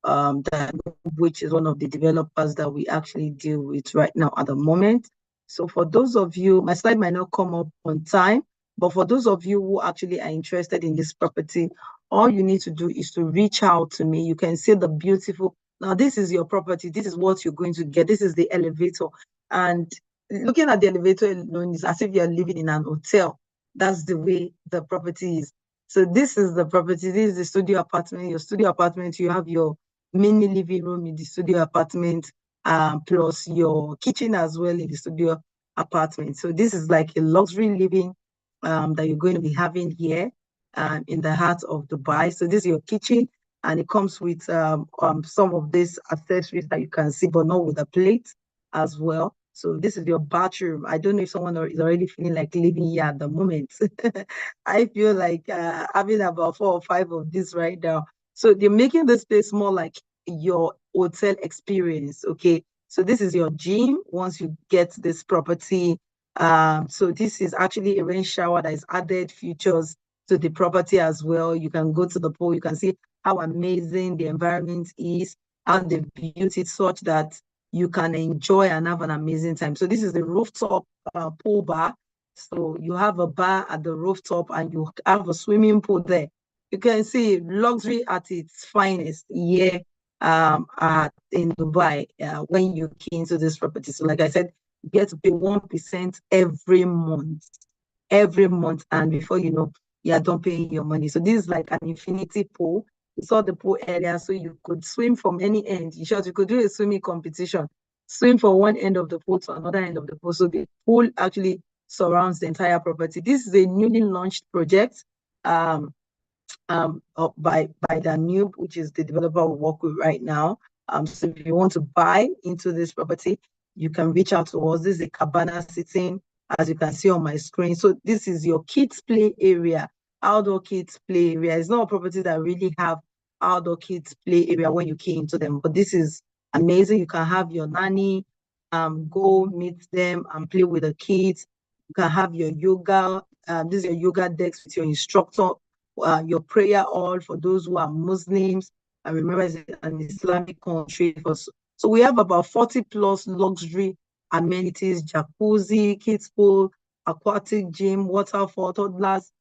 that, which is one of the developers that we actually deal with right now at the moment. So for those of you, my slide might not come up on time, but for those of you who actually are interested in this property, all you need to do is to reach out to me. You can see the beautiful, now this is your property, this is what you're going to get, this is the elevator. And looking at the elevator alone is as if you're living in an hotel. That's the way the property is. So this is the property, this is the studio apartment. Your studio apartment, you have your mini living room in the studio apartment, plus your kitchen as well in the studio apartment. So this is like a luxury living that you're going to be having here in the heart of Dubai. So this is your kitchen, and it comes with some of these accessories that you can see, but not with a plate as well. So this is your bathroom. I don't know if someone is already feeling like living here at the moment. I feel like having about 4 or 5 of this right now. So they're making this place more like your hotel experience, okay? So this is your gym once you get this property. So this is actually a rain shower that is added features to the property as well. You can go to the pool, you can see how amazing the environment is, and the beauty such that you can enjoy and have an amazing time. So this is the rooftop pool bar. So you have a bar at the rooftop and you have a swimming pool there. You can see luxury at its finest here in Dubai when you key into this property. So like I said, you get to pay 1% every month. And before you know, you are done paying your money. So this is like an infinity pool. You saw the pool area, so you could swim from any end. In short, you could do a swimming competition, swim from one end of the pool to another end of the pool. So the pool actually surrounds the entire property. This is a newly launched project by Danube, which is the developer we work with right now. So if you want to buy into this property, you can reach out to us. This is a cabana sitting, as you can see on my screen. So this is your kids play area, outdoor kids play area. It's not a property that really have outdoor kids play area when you key into them, but this is amazing. You can have your nanny go meet them and play with the kids. You can have your yoga. This is your yoga decks with your instructor, your prayer hall for those who are Muslims. I remember it's an Islamic country. So we have about 40 plus luxury amenities: jacuzzi, kids pool, aquatic gym, waterfall, toddlers,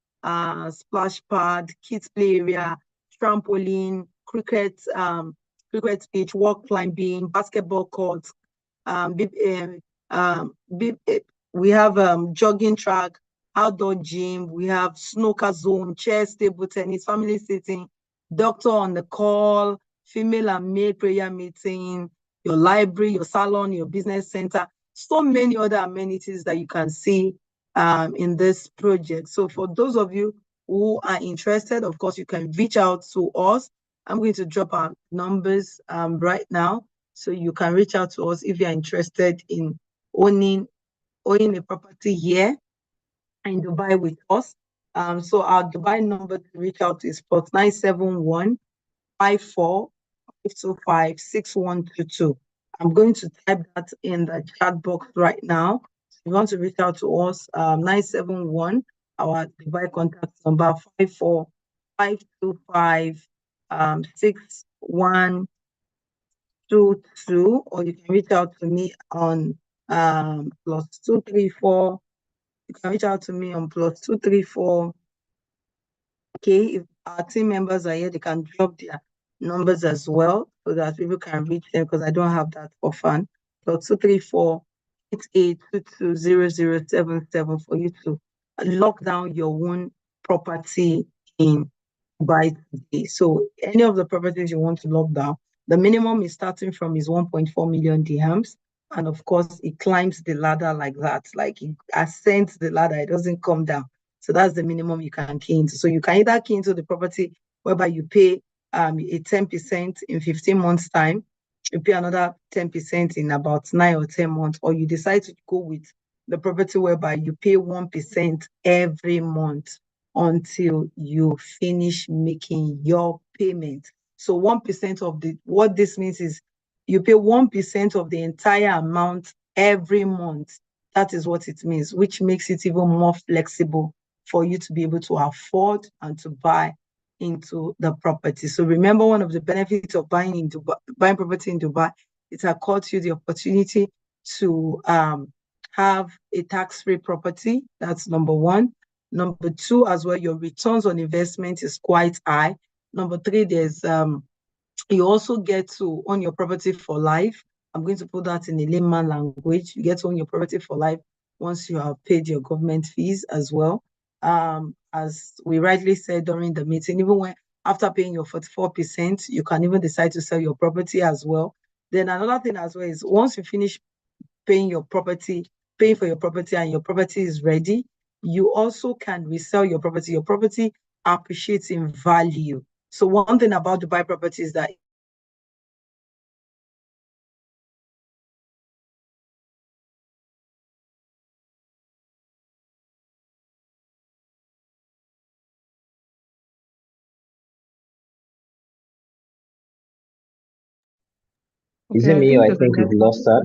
splash pad, kids play area, trampoline, cricket pitch, wall climbing, basketball courts. We have jogging track, outdoor gym. We have snooker zone, chess, table tennis, family sitting, doctor on the call, female and male prayer meeting, your library, your salon, your business center, so many other amenities that you can see in this project. So for those of you who are interested, of course, you can reach out to us. I'm going to drop our numbers right now, so you can reach out to us if you're interested in owning a property here in Dubai with us. So our Dubai number to reach out is +971 54 525 6122. I'm going to type that in the chat box right now. If you want to reach out to us, 971, our Dubai contact number 54 525 6122, or you can reach out to me on +234. You can reach out to me on +234. Okay, if our team members are here, they can drop their numbers as well so that people can reach them, because I don't have that for fun. +234 88220077 for you to lock down your own property in Dubai today. So any of the properties you want to lock down, the minimum is starting from is 1.4 million dirhams. And of course, it climbs the ladder like that, like it ascends the ladder, it doesn't come down. So that's the minimum you can key into. So you can either key into the property whereby you pay a 10% in 15 months' time, you pay another 10% in about 9 or 10 months, or you decide to go with the property whereby you pay 1% every month until you finish making your payment. So 1% of what this means is you pay 1% of the entire amount every month. That is what it means, which makes it even more flexible for you to be able to afford and to buy into the property. So remember, one of the benefits of buying property in Dubai, it accords you the opportunity to have a tax-free property. That's number one. Number two, as well, your returns on investment is quite high. Number three, there's you also get to own your property for life. I'm going to put that in a layman language. You get to own your property for life once you have paid your government fees as well. As we rightly said during the meeting, even when after paying your 44%, you can even decide to sell your property as well. Then another thing as well is once you finish paying for your property and your property is ready, you also can resell your property. Your property appreciates in value. So one thing about Dubai property is that Is it me or I think we've lost her?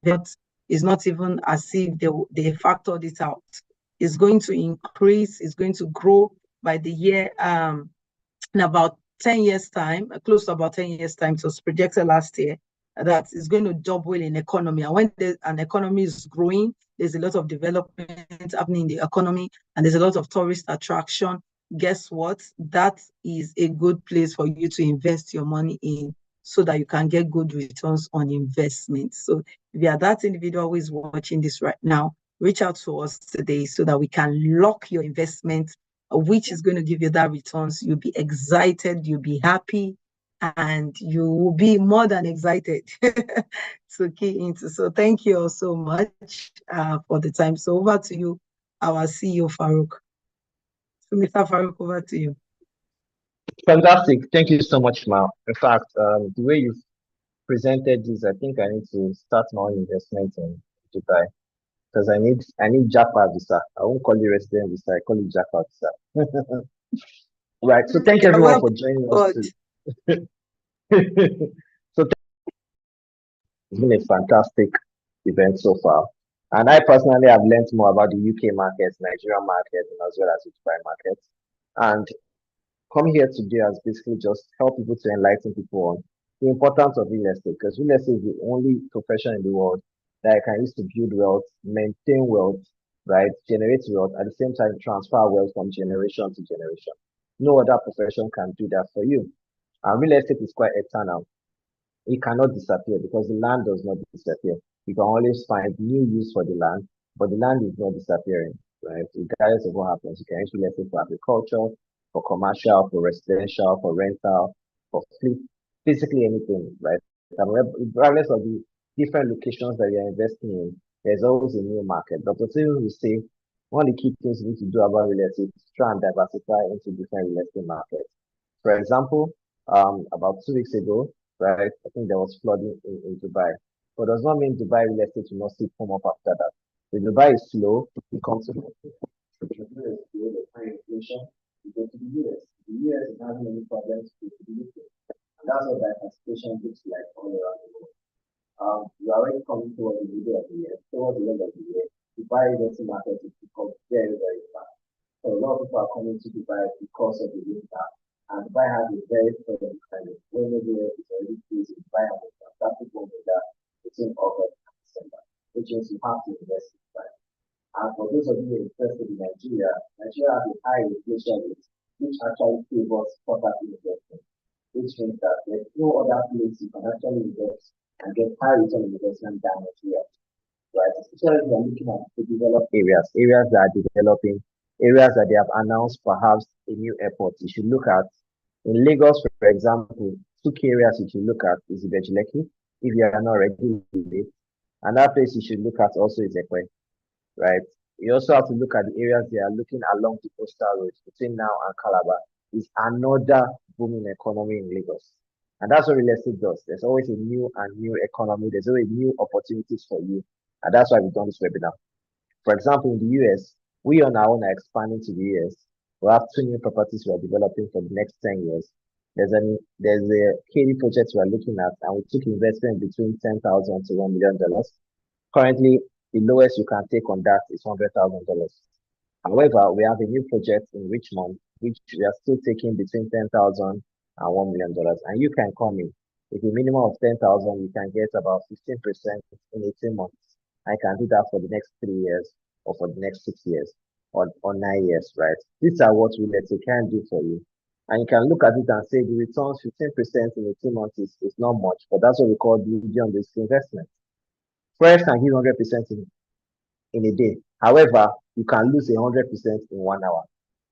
That is not even as if they factored it out. It's going to increase, it's going to grow by the year in about 10 years' time, close to about 10 years' time. So it was projected last year that it's going to double in economy. And when an economy is growing, there's a lot of development happening in the economy, and there's a lot of tourist attraction. Guess what? That is a good place for you to invest your money in so that you can get good returns on investment. So if you are that individual who is watching this right now, reach out to us today so that we can lock your investment, which is going to give you that returns. You'll be excited, you'll be happy, and you will be more than excited to key into. So thank you all so much for the time. So over to you, our CEO, Farouq. So Mr. Farouq, over to you. Fantastic. Thank you so much, Mal. In fact, the way you've presented this, I think I need to start my own investment in Dubai, because I need Japa visa. I won't call it resident visa, I call it Japa visa. Right. So thank everyone for joining us too. So it's been a fantastic event so far. And I personally have learned more about the UK markets, Nigerian market, and as well as the Dubai market. And come here today as basically just help people to enlighten people on the importance of real estate, because real estate is the only profession in the world that I can use to build wealth, maintain wealth, right, generate wealth, at the same time transfer wealth from generation to generation. No other profession can do that for you. And real estate is quite eternal. It cannot disappear because the land does not disappear. You can always find new use for the land, but the land is not disappearing, right? Regardless of what happens, you can use real estate for agriculture, for commercial, for residential, for rental, for fleet, basically anything, right? And regardless of the different locations that you're investing in, there's always a new market. Dr. Steven will say one of the key things you need to do about real estate is try and diversify into different real estate markets. For example, about 2 weeks ago, right, I think there was flooding in Dubai. but does not mean Dubai real estate will not still come up after that. If Dubai is slow, it comes to the US, the high inflation, you go to the US. The US is having any problems with the UK. And that's what diversification looks like all around the world. We are already coming towards the middle of the year, towards the end of the year. Dubai investing market is become very, very fast. So a lot of people are coming to Dubai because of the winter. And Dubai has a very firm kind of when the year is already freezing, Dubai has a fantastic weather between August and December, which means you have to invest in Dubai. And for those of you interested in Nigeria, Nigeria has a high inflation rate, which actually favors property investment, which means that there's no other place you can actually invest and get high return on investment than Nigeria. Right? Especially if you're looking at the developed areas that are developing, areas that they have announced perhaps a new airport. You should look at in Lagos, for example, two key areas you should look at is Ibejileki, if you are not already with it. Another place you should look at also is Ekwe, right? You also have to look at the areas they are looking along the coastal roads between now and Calabar. Is another booming economy in Lagos. And that's what real estate does. There's always a new and new economy. There's always new opportunities for you. And that's why we've done this webinar. For example, in the US, we on our own are expanding to the US. We have 2 new properties we are developing for the next 10 years. There's a KD project we are looking at, and we took investment between $10,000 to $1 million. Currently, the lowest you can take on that is $100,000. However, we have a new project in Richmond, which we are still taking between $10,000 and $1 million. And you can come in. With a minimum of 10,000, you can get about 15% in 18 months. I can do that for the next 3 years or for the next 6 years or 9 years, right? These are what real estate can do for you. And you can look at it and say the returns 15% in 18 months is not much, but that's what we call the Udiong risk investment. Fresh can give 100% in a day. However, you can lose 100% in 1 hour.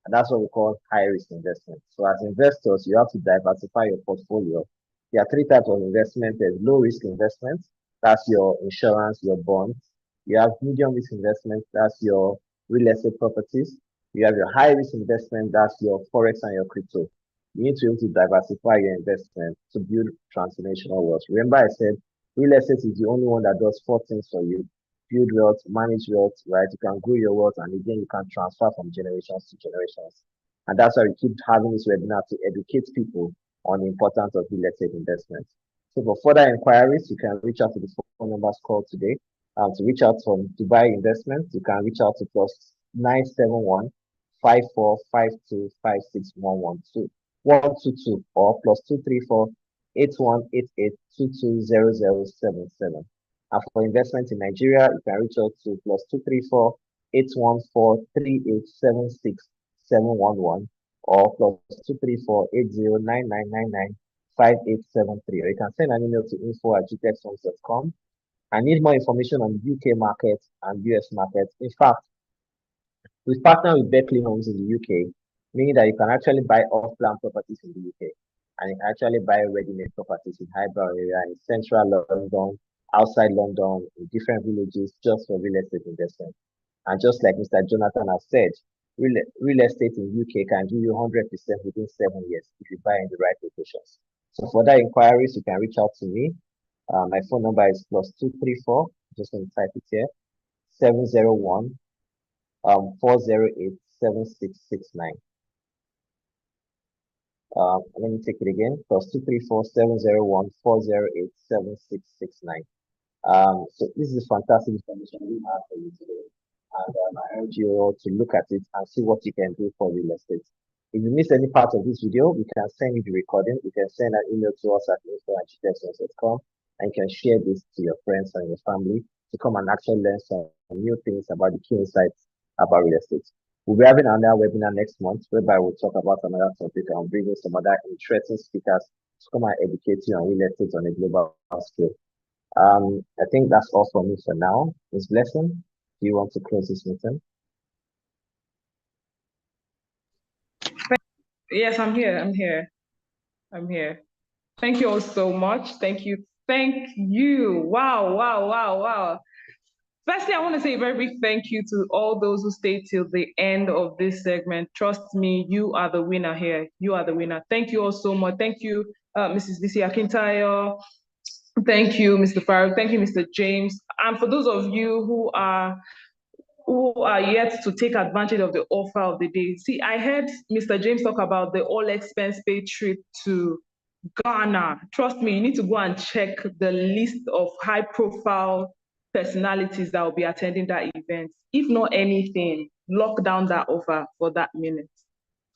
And that's what we call high risk investment. So as investors, you have to diversify your portfolio. There are 3 types of investment. There's low risk investment. That's your insurance, your bonds. You have medium risk investment. That's your real estate properties. You have your high risk investment. That's your forex and your crypto. You need to be able to diversify your investment to build transformational wealth. Remember, I said real estate is the only one that does 4 things for you: build wealth, manage wealth, right? You can grow your wealth, and again, you can transfer from generations to generations. And that's why we keep having this webinar to educate people on the importance of real estate investment. So for further inquiries, you can reach out to the phone numbers called today. To reach out from Dubai Investments, you can reach out to +971 5452 56112 122 or +234 8188 220077. And for investment in Nigeria, you can reach out to +234 814 3876 711 or +234 809999 5873. Or you can send an email to info@gtexthomes.com. I need more information on the UK market and US market. In fact, we partner with Berkeley Homes in the UK, meaning that you can actually buy off-plan properties in the UK. And you can actually buy ready-made properties in highbrow area, in central London, outside London, in different villages, just for real estate investment. And just like Mr. Jonathan has said, real estate in UK can give you 100% within 7 years if you buy in the right locations. So for that inquiries, you can reach out to me. My phone number is +234, just going to type it here, 701 408 7669. Let me take it again, +234 701 408 7669. So this is fantastic information we have for you today. And I urge you all to look at it and see what you can do for real estate. If you miss any part of this video, we can send you the recording. You can send an email to us at info@gtexthomes.com, and you can share this to your friends and your family to come and actually learn some new things about the key insights about real estate. We'll be having another webinar next month whereby we'll talk about another topic and bring in some other interesting speakers to come and educate you on real estate on a global scale. I think that's all for me for now. Ms. Blessing, do you want to close this meeting? Yes, I'm here. Thank you all so much. Thank you. Wow. Firstly, I want to say a very big thank you to all those who stayed till the end of this segment. Trust me, you are the winner here. You are the winner. Thank you all so much. Thank you, Mrs. Bisi Akintayo, Thank you, Mr. Farouq. Thank you, Mr. James. And for those of you who are yet to take advantage of the offer of the day, see, I heard Mr. James talk about the all expense paid trip to Ghana. Trust me, you need to go and check the list of high profile personalities that will be attending that event. If not anything, lock down that offer for that minute.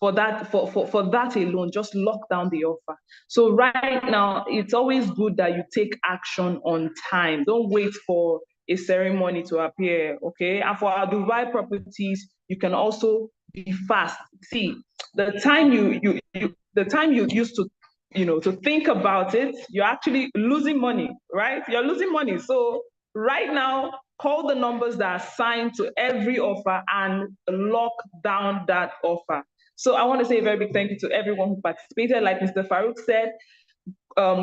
For that alone, just lock down the offer. So right now, it's always good that you take action on time. Don't wait for a ceremony to appear. Okay. And for our Dubai properties, you can also be fast. See, the time you used to to think about it, you're actually losing money, right? You're losing money. So right now, call the numbers that are assigned to every offer and lock down that offer. So I want to say a very big thank you to everyone who participated. Like Mr. Farouq said,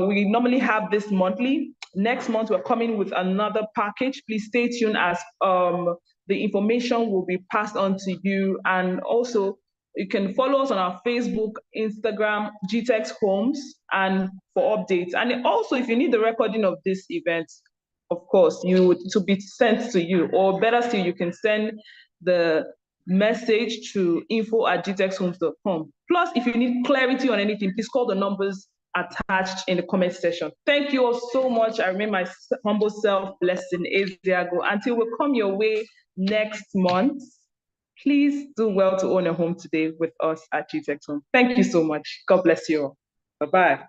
we normally have this monthly. Next month, we're coming with another package. Please stay tuned as the information will be passed on to you. And also, you can follow us on our Facebook, Instagram, Gtexthomes, and for updates. And also, if you need the recording of this event, of course, to be sent to you, or better still, you can send the message to info@gtexthomes.com. Plus, if you need clarity on anything, please call the numbers attached in the comment section. Thank you all so much. I remain my humble self, Blessing Eziago. Until we come your way next month, please do well to own a home today with us at Gtexthomes. Thank you so much. God bless you all. Bye-bye.